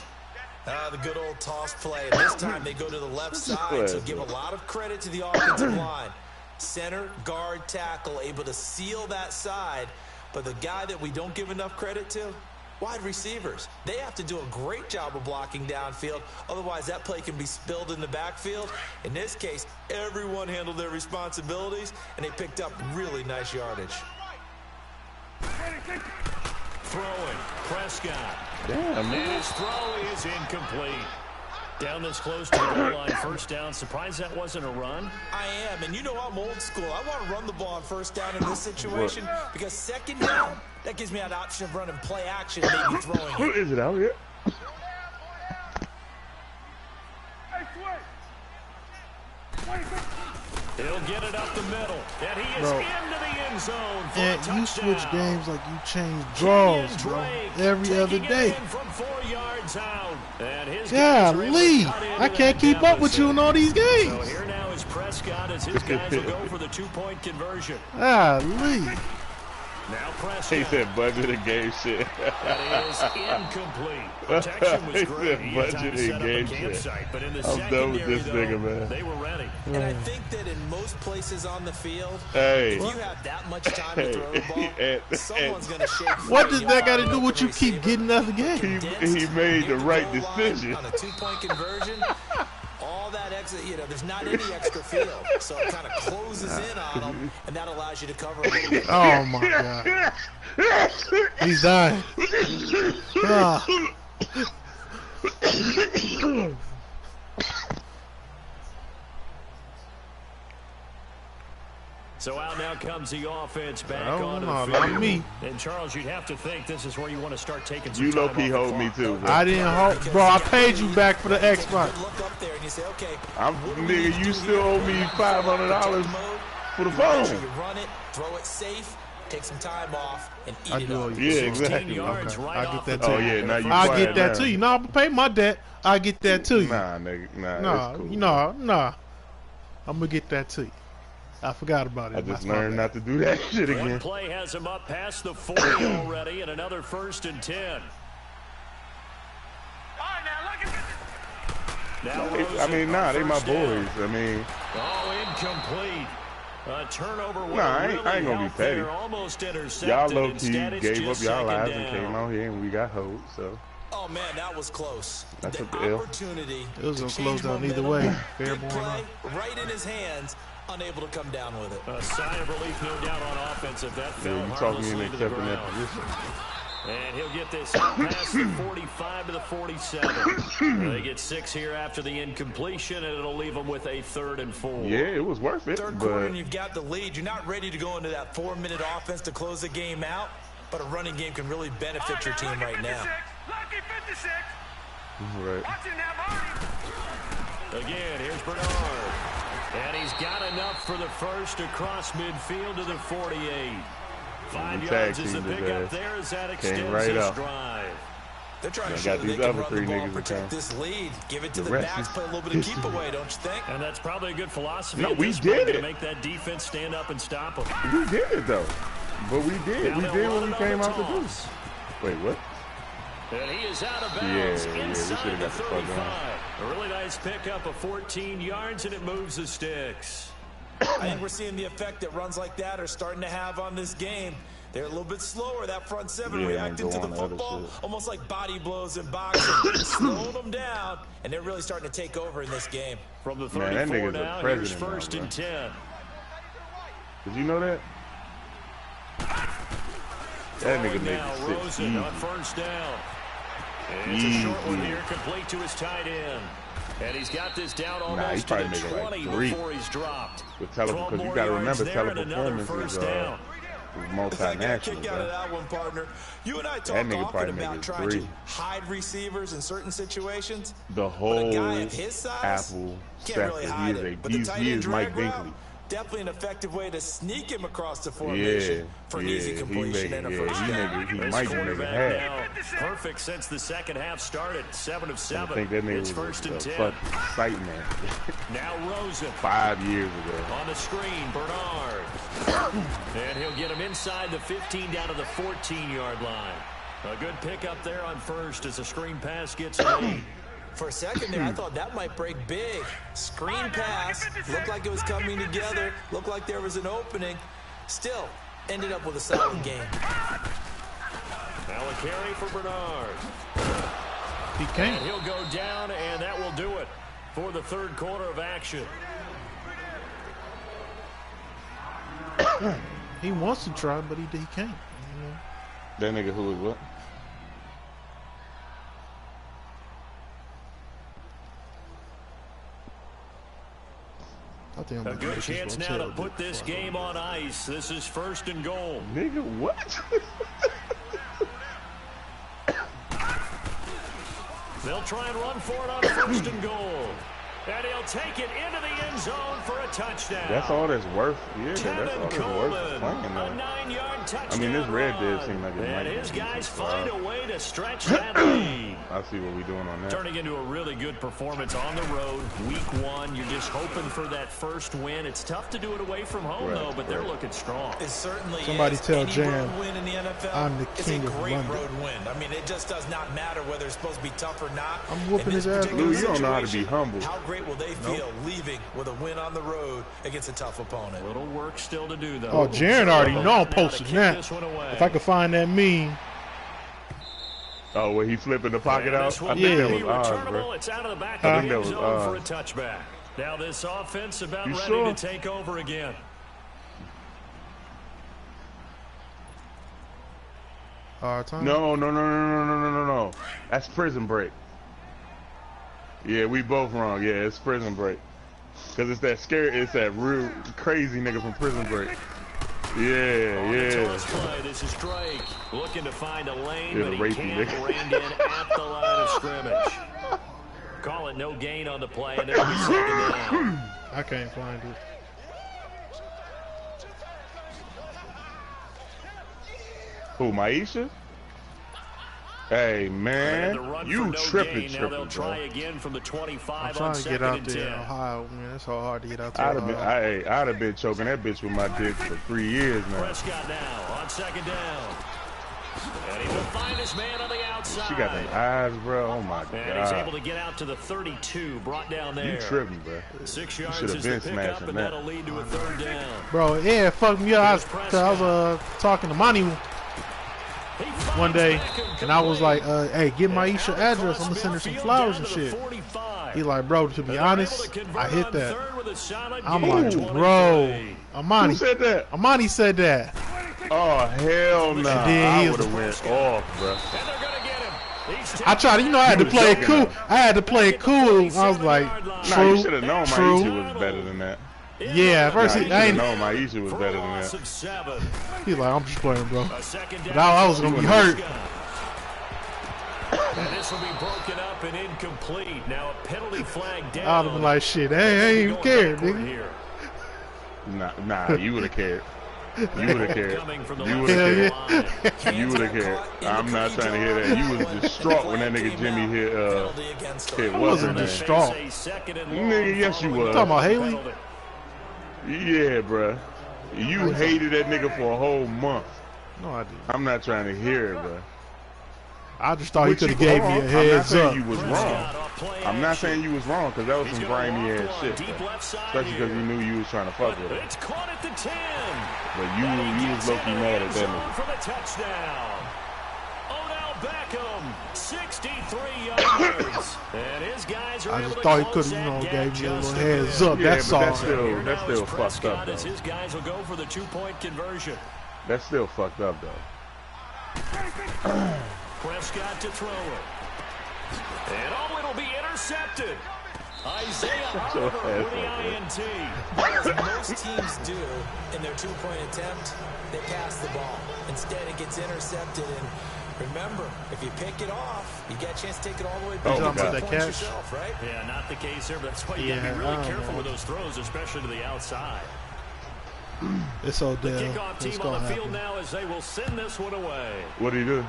The good old toss play. And this time they go to the left side, so give a lot of credit to the offensive line. Center, guard, tackle, able to seal that side. But the guy that we don't give enough credit to, wide receivers. They have to do a great job of blocking downfield. Otherwise, that play can be spilled in the backfield. In this case, everyone handled their responsibilities, and they picked up really nice yardage. Throwing. Prescott. Damn, And man. his throw is incomplete. Down this close to the goal line. First down. Surprised that wasn't a run. I am, and you know I'm old school. I want to run the ball on first down in this situation because second down, that gives me that option of running play action, maybe throwing Who it. is it out here? He'll get it up the middle. And he is Bro. into the end zone for a And you touchdown. switch games like you change draws, Kenyon bro. Drake Every other taking it day. in from 4 yards out. And his guys are able to Golly, cut into I that can't keep up with you in all these So games. here now is Prescott as his guys will go for the 2-point conversion. Golly. Now He Prescott. said budget and game shit. That is incomplete. Protection was He great. said He had time budget to set and up a game shit. campsite, but in the I'm done with secondary, this nigga, though, man. they were ready. And I think that in most places on the field, Hey. if you have that much time to throw the ball, And- someone's going to shake free. What does You that got to follow do up with the you keep receiver, getting out of the game? condensed He made the near right goal line decision. on a 2-point conversion. All that extra, there's not any extra field, so it kind of closes in on them, and that allows you to cover a little bit. Oh my God. He's dying. Ah. So out now comes the offense back Oh, onto no, the not field. me. And Charles, you'd have to think this is where you want to start taking some You time low-key off hold the me clock. too, bro. I didn't hold, bro. I paid you back for the Xbox. Look up there and you say, okay, Nigga, you still owe me $500 for the Make sure phone. you run it, throw it safe, take some time off, and eat I it do up. owe you. Yeah, 16 exactly. yards Okay. right I get off that the too. Oh, bat. yeah, now you I'll quiet get that now. to you. No, I'm gonna pay my debt. I'll get that to you. Nah, nigga, nah, Nah, it's cool. nah. I'm gonna get that to you. I forgot about it. I just That's my learned bad. not to do that shit One again. play has him up past the 40 already, and another 1st and 10. All right, now look at this. Now I mean, nah, they my first down. boys. I mean, Oh, incomplete. A turnover would Nah, I ain't really gonna be help petty. there. Almost intercepted. y'all low-key Instead, it's gave up just y'all second lives down. and came out here and we got hoed, so. Oh, man, that was close. That's the what the L. opportunity It was to gonna change close down either momentum. way. Fair Big ball play, or right in his hands, unable to come down with it. A sigh of relief, no doubt, on offense if that fell Yeah, you talking me harmlessly into to the accepting that ground. position. And he'll get this out past the 45 to the 47. They get 6 here after the incompletion, and it'll leave them with a 3rd and 4. Yeah, it was worth it, Third quarter but and you've got the lead. You're not ready to go into that 4-minute offense to close the game out, but a running game can really benefit your team right now. Lucky 56. right. Watch it now, Marty. Again, here's Bernard. And he's got enough for the first across midfield to the 48. 5 tag yards is the teamed his pickup ass. there as that extends right this up. drive. They're trying to I show got that they these can other run the three ball niggas and in protect town. this lead. Give it to The the rest backs, is play a little bit of keep history. away, don't you think? And that's probably a good philosophy. No, at we this point, did to it. make that defense stand up and stop them. We did it though. But we did. Now We they'll did run what we it on came the out to do. toss. Wait, what? And he is out of Yeah, bounds yeah, we inside should've the got the fuck 35. A really nice pickup of 14 yards, and it moves the sticks. I think we're seeing the effect that runs like that are starting to have on this game. They're a little bit slower, that front seven, Yeah, reacting go to the on the other football, shit. almost like body blows in boxing, slowing them down, and they're really starting to take over in this game. From the Man, that 34 nigga's a now, here's president now, 1st and 10. Did you know that? That nigga Throwing now, makes it Rosen easy. on 1st down. And it's a short one here, complete to his tight end. And he's got this down almost to probably the making like 20 3. before he's dropped. With 12 because you more got to yards remember there and another teleperformance first is down. I got a multinational, kick out of bro. that one, partner. You and I That talk nigga often probably about make it trying 3. to hide receivers in certain situations. The But a whole guy of his size Apple can't really sector. hide He it. is But the tight he end is Mike drag route, Binkley. definitely an effective way to sneak him across the formation for an easy completion and a first down. He This might be making quarterback half. now perfect since the second half started. 7 of I 7. think that nigga It's was 1st a and 10. fucking sight man Now Rosen 5 years ago. on the screen. Bernard. And he'll get him inside the 15 down to the 14-yard line. A good pickup there on 1st as the screen pass gets made. For a second there, I thought that might break big. Screen pass, looked like it was coming together, looked like there was an opening. Still, ended up with a solid game. Now a carry for Bernard. He And can't. he'll go down, and that will do it for the 3rd quarter of action. He wants to try, but he can't. You know? That nigga who is what? I think I'm A gonna good make chance this now to hotel put this game on ice. This is 1st and goal. Nigga, what? They'll try and run for it on 1st and goal. And he'll take it into the end zone for a touchdown. That's all that's worth. Yeah, that's all Tevin that's Coleman, worth playing a though. 9-yard touchdown. I mean, this red run. did seem like it might And be his decent, guys so find a way to stretch that lead. I see what we're doing on that. Turning into a really good performance on the road. Week 1, you're just hoping for that first win. It's tough to do it away from home, though, but they're looking strong. It certainly Somebody is. tell Any Jan road win in the NFL I'm the king is a of great London. road win. I mean, it just does not matter whether it's supposed to be tough or not. I'm whooping In this his ass. particular Lou, you don't know how to be situation, humble. How great will they feel leaving with a win on the road against a tough opponent? Little work still to do, though. Oh, Jaron already know I'm Now to posting kick that. this one away. If I could find that meme, Oh, where he flipping the pocket And out? this I will think that be was Oz, returnable. bro. It's out of the back I of think the that end was zone for a Oz. touchback. Now this offense about You ready sure? to take over again. time. No. That's prison break. Yeah, we both wrong. Yeah, it's prison break. Cause it's that scary, it's that real crazy nigga from Prison Break. Yeah, yeah. Play, this is Drake looking to find a lane, but he rapey can't nigga. rein in at the line of scrimmage. Call it no gain on the play, and it'll be second down. I can't find it. Who, Maisha? Hey man, you tripping, Now they'll bro. try again from the 25 I'm trying on to get second out and there 10. in Ohio, man. It's so hard to get out there. I'd have been choking that bitch with my dick for 3 years now. Prescott now on second down. And he will find his man on the outside. She got them eyes, bro. Oh my And he's able god. to get out to the 32, brought down there. You tripping, bro. 6 yards should've is been the pickup, smashing and that. that'll lead to a third down. Bro, yeah, it fucked me up. I was talking to Monty one day, and I was like, hey, get Maisha address. I'm going to send her some flowers and shit. He like, bro, to be honest, I hit that. I'm like, bro, Amani. Who said that? Amani said that. Oh, hell no. Nah. Then I would have went off, bro. I tried, you know, I had to play it cool. I had to play it cool. I was like, Nah, true, you should have known true. Maisha was better than that. Yeah, at first Nah, he, you I should have ain't, known Maisha was better than that. he's like, I'm just playing, bro. But I was going to be hurt. And this will be broken up and incomplete. Now a penalty flag down. I would have been like, shit, I ain't even cared, nigga. Nah, you would have cared. You would have cared. You would Hell have cared. You would have cared. I'm not trying to hear that. You was distraught when that nigga Jimmy hit I what's her wasn't name? distraught. Nigga, yes you was. Talking about Haley? Yeah, bruh. You hated that nigga for a whole month. No, I didn't. I'm not trying to hear it, bruh. I just thought he Which could have you gave wrong. me a heads I'm not up. saying you was wrong. I'm not saying you was wrong, because that was some grimy ass shit. Especially because he knew you was trying to fuck with him. It's caught at the 10. But you was low-key mad at that nigga. For the touchdown. Odell Beckham, 63 yards. And his guys are I able just to thought he close could have, that gap gave me a just little a heads bit. up. Yeah, That's but all. that's still fucked up, As though. his guys will go for the 2-point conversion. That's still fucked up, though. Prescott to throw it. And oh, it'll be intercepted. Isaiah Oliver with the INT. As most teams do in their two-point attempt, they pass the ball. Instead, it gets intercepted. And remember, if you pick it off, you get a chance to take it all the way back. Oh, talking about that Points catch? yourself, right? Yeah, not the case there, but that's why you Yeah, got to be I really don't careful know. with those throws, especially to the outside. It's Odell. Kickoff It's team gonna on the field happen. now as they will send this one away. What did he do?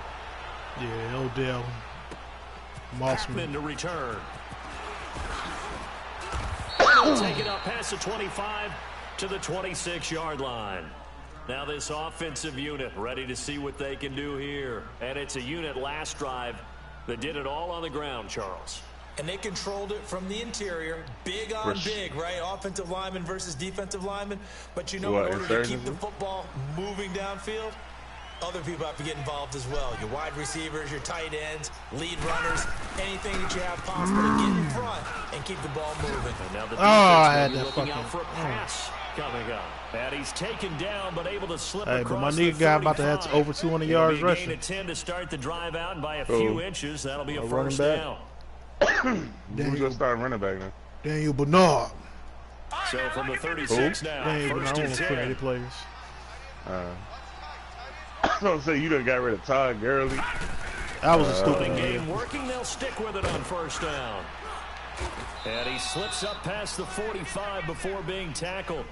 Yeah, Odell. Mossman. Backman to return. Take it up past the 25 to the 26-yard line. Now this offensive unit ready to see what they can do here. And it's a unit last drive that did it all on the ground, Charles. And they controlled it from the interior. Big on big, right? Offensive lineman versus defensive lineman. But you know, What, in order to keep insurgency? the football moving downfield, other people have to get involved as well. Your wide receivers, your tight ends, lead runners, anything that you have possible to get in front and keep the ball moving. And now the defense I had will be that looking fucking- out for a pass coming up. And he's taken down, but able to slip Hey, but my across the nigga guy about to have 35. over 200 It'll yards be a gain rushing. of 10 to start the drive out, and by a few inches, that'll be a running first back? down. Who's your starting running back now? Daniel Bernard. So from the 36 now, Daniel first Bernard, and one of the 10. creative players. I was going to say, you done got rid of Todd Gurley. That was a stupid Running game. game working, they'll stick with it on first down. And he slips up past the 45 before being tackled.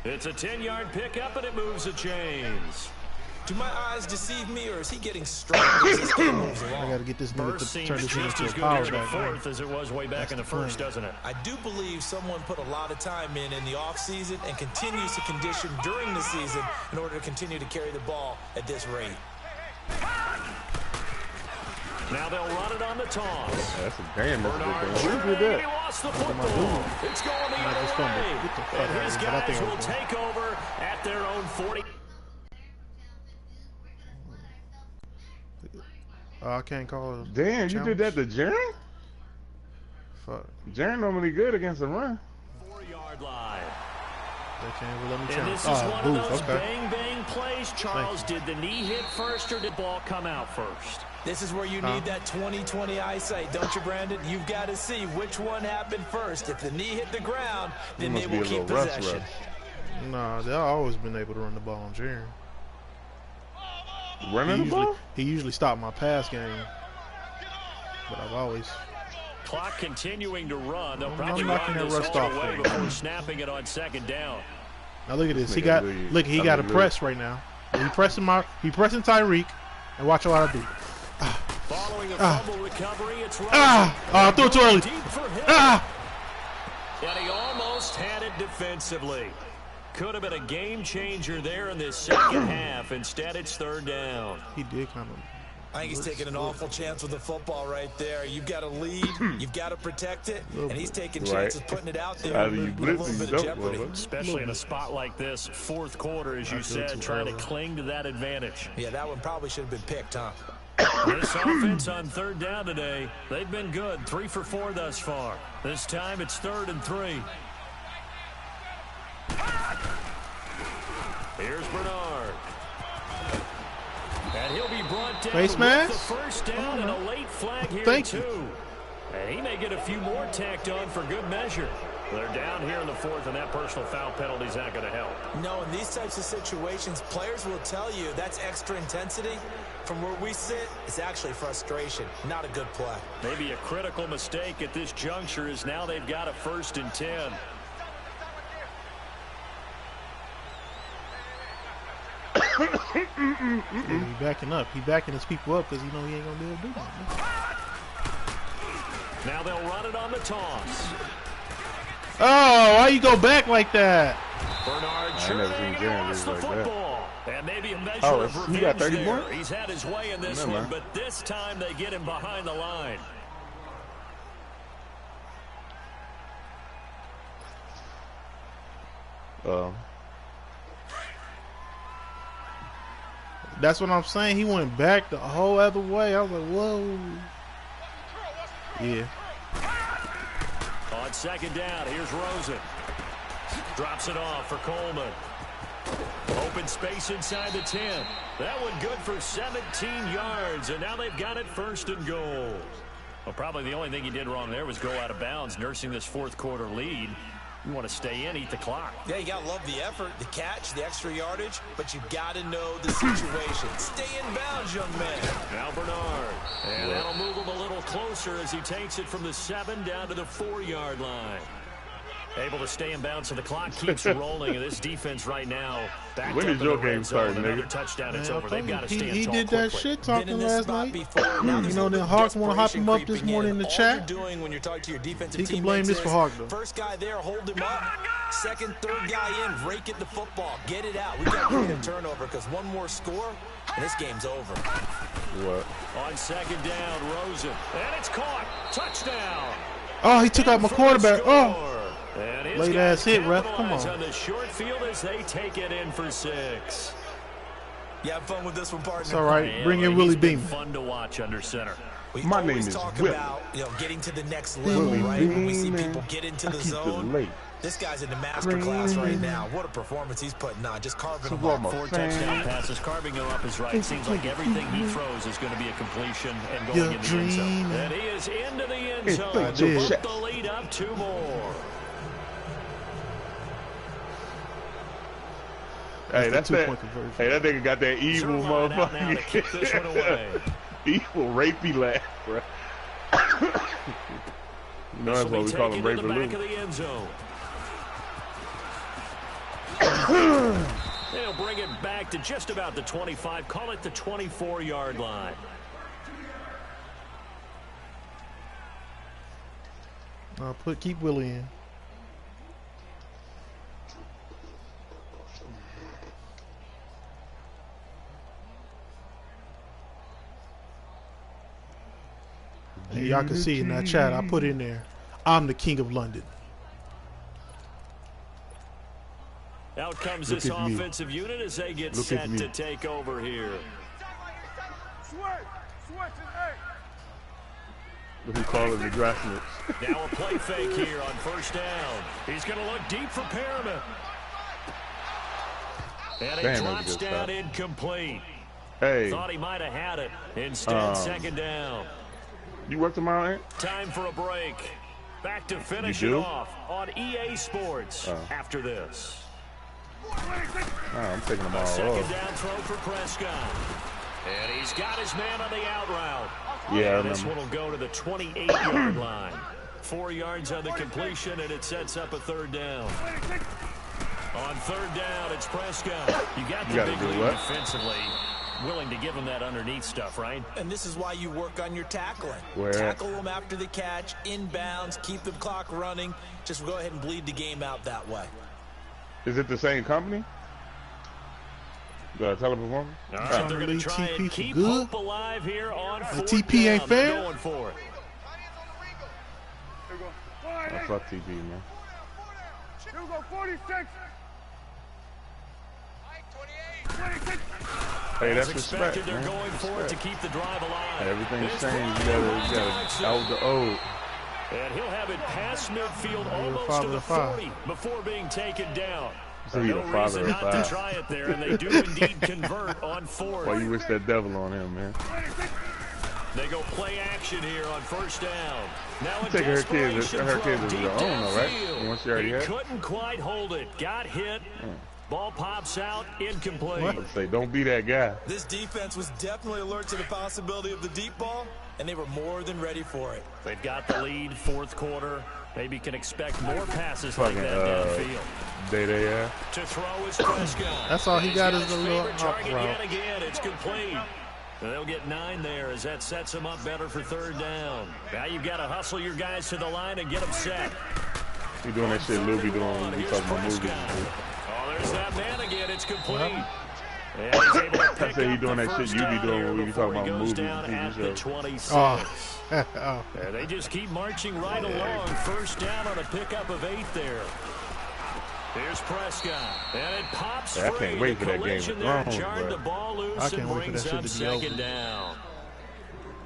It's a 10-yard pickup, and it moves the chains. Do my eyes deceive me, or is he getting stronger as this game moves I along? got to get this nigga First to seems turn this just into as a good power here in the back. fourth as it was way back in the first, doesn't it? I do believe someone put a lot of time in the offseason and continues to condition during the season in order to continue to carry the ball at this rate. Now they'll run it on the toss. That's a damn Bernard good thing. Who did He that? lost the football. It's going the just other fumbled. way. Get the fuck And out his of here. I guys think I will was take over at their own 40. I can't call it. Damn, you did that to Jaren? Fuck. Jaren normally good against the run. 4-yard line. They can't even let me And challenge. this is Oh, one of booth. those Okay. bang-bang plays. Charles, did the knee hit first or did the ball come out first? This is where you need that 20/20 eyesight, don't you, Brandon? You've got to see which one happened first. If the knee hit the ground, then they will keep possession. Nah, they've always been able to run the ball on Jaren. Running the ball? He usually stopped my pass game, but I've always. Clock continuing to run. They'll probably knocking run that this rust all off the way for you. before snapping it on 2nd down. Now look at this. He got a press right now. He pressing Tyreek, and watch what I do. Following a fumble recovery, it's I threw it too early. And he almost had it defensively. Could have been a game changer there in this second half. Instead, it's 3rd down. He did kind of. I think he's taking an awful chance with the football right there. You've got to lead, you've got to protect it, and he's taking chances putting it out there with a little bit of jeopardy. Especially in a spot like this, 4th quarter, as you said, trying to cling to that advantage. Yeah, that one probably should have been picked, huh? This offense on 3rd down today, they've been good, 3 for 4 thus far. This time it's 3rd and 3. Here's Bernard. And he'll be brought down face with mask? the first down and a late flag here, too. And he may get a few more tacked on for good measure. They're down here in the 4th, and that personal foul penalty is not going to help. No, in these types of situations, players will tell you that's extra intensity. From where we sit, it's actually frustration, not a good play. Maybe a critical mistake at this juncture is now they've got a 1st and 10. He backing up. He backing his people up because he know he ain't gonna be able to do nothing. Now they'll run it on the toss. Oh, why you go back like that? Bernard seen lost the like football. And maybe a measure of revenge he got 30 there. more? He's had his way in this one, but this time they get him behind the line. That's what I'm saying. He went back the whole other way. I was like, whoa. Yeah. On 2nd down, here's Rosen. Drops it off for Coleman. Open space inside the 10. That one good for 17 yards, and now they've got it 1st and goal. Well, probably the only thing he did wrong there was go out of bounds, nursing this 4th quarter lead. You want to stay in, eat the clock. Yeah, you got to love the effort, the catch, the extra yardage, but you got to know the situation. Stay in bounds, young man. Now Bernard. And that'll move him a little closer as he takes it from the 7 down to the 4-yard line. Able to stay in bounds, so the clock keeps rolling. And this defense right now backed up in the red zone. Another touchdown, it's over. They've got to stand tall He did that quickly. shit talking last night. You know, then Hawk want to hop him up this morning in the chat. Doing when you're talking to your defensive He can blame this for Hawk, though. First guy there, hold him up. 2nd, 3rd guy in, rake at the football. Get it out. We got to create a turnover because one more score, and this game's over. What? On 2nd down, Rosen. And it's caught. Touchdown. Oh, he took out my quarterback. Oh. Late ass hit, ref. Come on the short field as they take it in for 6. You have fun with this one, partner. It's all right. Bring in Willie Beam. Fun to watch under center. My name is talk Will. about, getting to the next level, right? When we see people get into the zone. This guy's in the master class right now. What a performance he's putting on. Just carving them up. 4 touchdown passes. Carving them up is right. Seems like everything he throws is going to be a completion and going in the end zone. And he is into the end zone to put the lead up 2 more. Hey, that's that. Hey, that nigga got that evil motherfucker. Kick this one away. Evil rapey laugh, bro. You know that's why we call him Rape Balloon. They'll bring it back to just about the 25. Call it the 24-yard line. Keep Willie in. Hey, y'all can see in that chat, I put in there, I'm the king of London. Out comes this offensive unit as they get set to take over here. What he call it, the draftments. Now a play fake here on 1st down. He's going to look deep for Perriman. And it drops down incomplete. Hey. Thought he might have had it. Instead, second down. You work tomorrow, ain't? Time for a break. Back to finish it off on EA Sports after this. I'm taking the ball off. Second down throw for Prescott. And he's got his man on the out route. Yeah, this one will go to the 28-yard line. 4 yards on the completion, and it sets up a third down. On third down, it's Prescott. You got the big lead defensively. Willing to give him that underneath stuff, right? And this is why you work on your tackling. Tackle them after the catch, inbounds, keep the clock running. Just go ahead and bleed the game out that way. Is it the same company? The Teleperformance? They're going to try and keep hope alive here on fourth TP down. ain't fair. They're going for it. Oh, fuck TP, man. Here we go, 46. Hey, that's expected, respect, they're man. going for it to keep the drive alive. Everything's changed. You gotta out the old. And he'll have it past midfield almost to the 40 before being taken down. So no reason not to try it there, and they do indeed convert on fourth. Why you wish that devil on him, man? They go play action here on first down. Now take her kids as her own, though, right? Once she already had. Couldn't quite hold it. Got hit. Ball pops out, incomplete. Say, don't be that guy. This defense was definitely alert to the possibility of the deep ball, and they were more than ready for it. They've got the lead, fourth quarter. Maybe can expect more passes like that downfield. Day. To throw is Prescott. That's all he got is a little target yet again. It's complete. They'll get 9 there as that sets them up better for third down. Now you've got to hustle your guys to the line and get them set. You doing that shit Lou be doing when we talking about movies. There's that man again. It's complete. And he's able to pick I say he doing that shit you be doing when we be talking about movies and TV shows. And they just keep marching right along. First down on a pickup of 8 there. Here's Prescott. And it pops free. I can't wait for that game. Jarred the ball loose and brings up second down.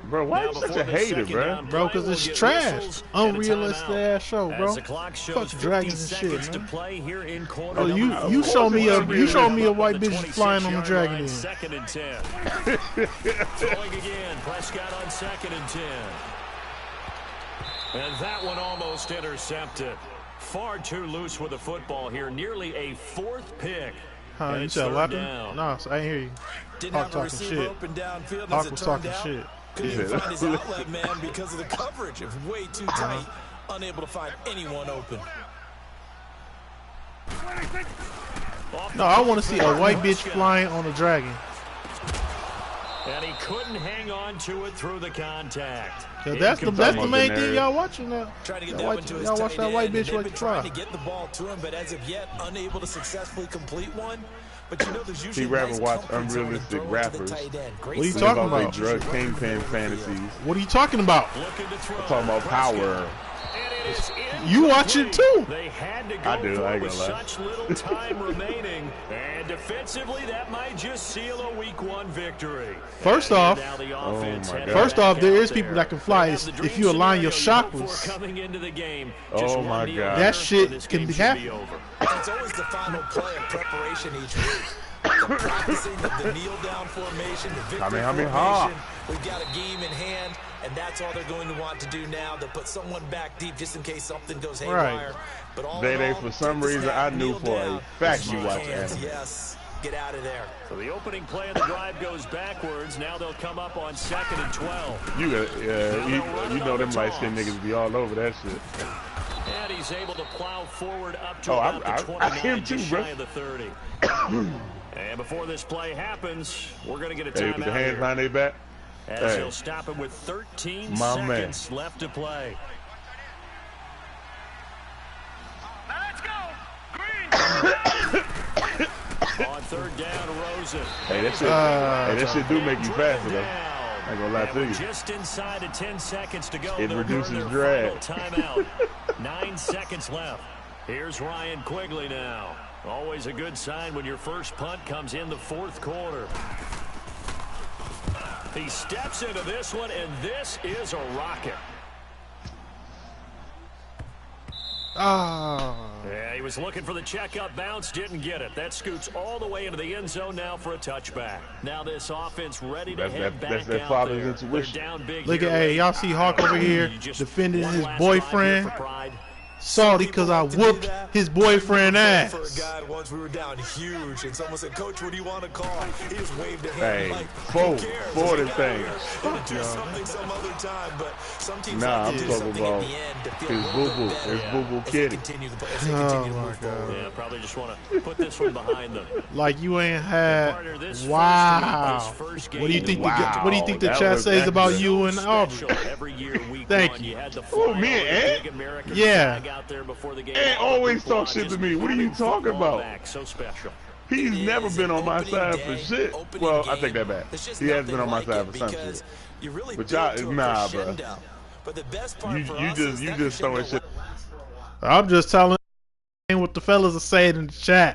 Bro, why are you such a hater, bro? Bro, because it's trash. Unrealistic ass show, bro. Fuck dragons and shit, man. Oh, you show me a white bitch flying on the dragon. Second and 10. Throwing again. Prescott on second and 10. And that one almost intercepted. Far too loose with the football here. Nearly a 4th pick. Huh, you said weapon? No, I ain't hear you. Didn't have a receiver open downfield. Hawk was talking shit. Couldn't even find his outlet man because of the coverage. It was way too tight. Unable to find anyone open. No, I want to see a white bitch flying on a dragon. And he couldn't hang on to it through the contact. That's the main thing y'all watching now. Trying to get that into his y'all watch that white bitch like trying to get the ball to him, but as of yet, unable to successfully complete one. But you know, there's usually rather watch unrealistic rappers. What are you talking about? Drug kingpin fantasies. What are you talking about? I'm talking about power. You watch it too. They had to go I do. I ain't with gonna lie. such little time remaining, and defensively, that might just seal a Week 1 victory. First off, there is people that can fly. If you align your chakras, coming into the game, oh my God, that shit can be happening. It's always the final play of preparation each week. The practicing of the kneel down formation, the victory formation. We've got a game in hand, and that's all they're going to want to do now. They'll put someone back deep just in case something goes haywire. But all They for some reason I knew for a fact you watch anime. Yes, get out of there. So the opening play of the drive goes backwards. Now they'll come up on 2nd and 12. You know them light-skinned niggas be all over that shit. And he's able to plow forward up to about the 29, just shy of the 30. And before this play happens, we're going to get a timeout. Put your hands behind their back. As he'll stop it with 13 seconds left to play. Now let's go. Green. On third down, Rosen. Hey, that shit do make you faster, though. I ain't gonna lie to you. Just inside of 10 seconds to go. It reduces drag. Timeout. 9 seconds left. Here's Ryan Quigley now. Always a good sign when your first punt comes in the 4th quarter. He steps into this one, and this is a rocket. Ah. Yeah, he was looking for the checkup bounce, didn't get it. That scoots all the way into the end zone now for a touchback. Now this offense ready to head back their out father's there. intuition. They're down big. Look at, here hey, late. y'all see Hawk over here defending One his last drive here boyfriend. for pride. Salty because I whooped his boyfriend ass. For a guy once we were down huge, and someone said, "Coach, what do you want to call?" He just waved a hand Hey, like, four the thing. It'll do something some other time, but some teams Nah, like I'm to do talking something about at the end to feel his a little boo-boo. bit better His boo-boo as they kitty. continue to Oh move my forward. Yeah, probably just want to put this one behind them. Like you ain't had. Partner, this Wow. first What do you think? Wow, What do you think the that chat was says about excellent. you and Aubrey? Special every year, week Thank one. you. Had the Oh, me and Ed? big American Yeah. flag out there before the game. Ed always talk shit to me. What are you talking about? Back, so special. He's never been on my side for shit. Well, I take that back. He has been on my side for some shit. But y'all, nah, bro. But the best part You for us just is that throwing crescendo shit. I'm just telling what the fellas are saying in the chat.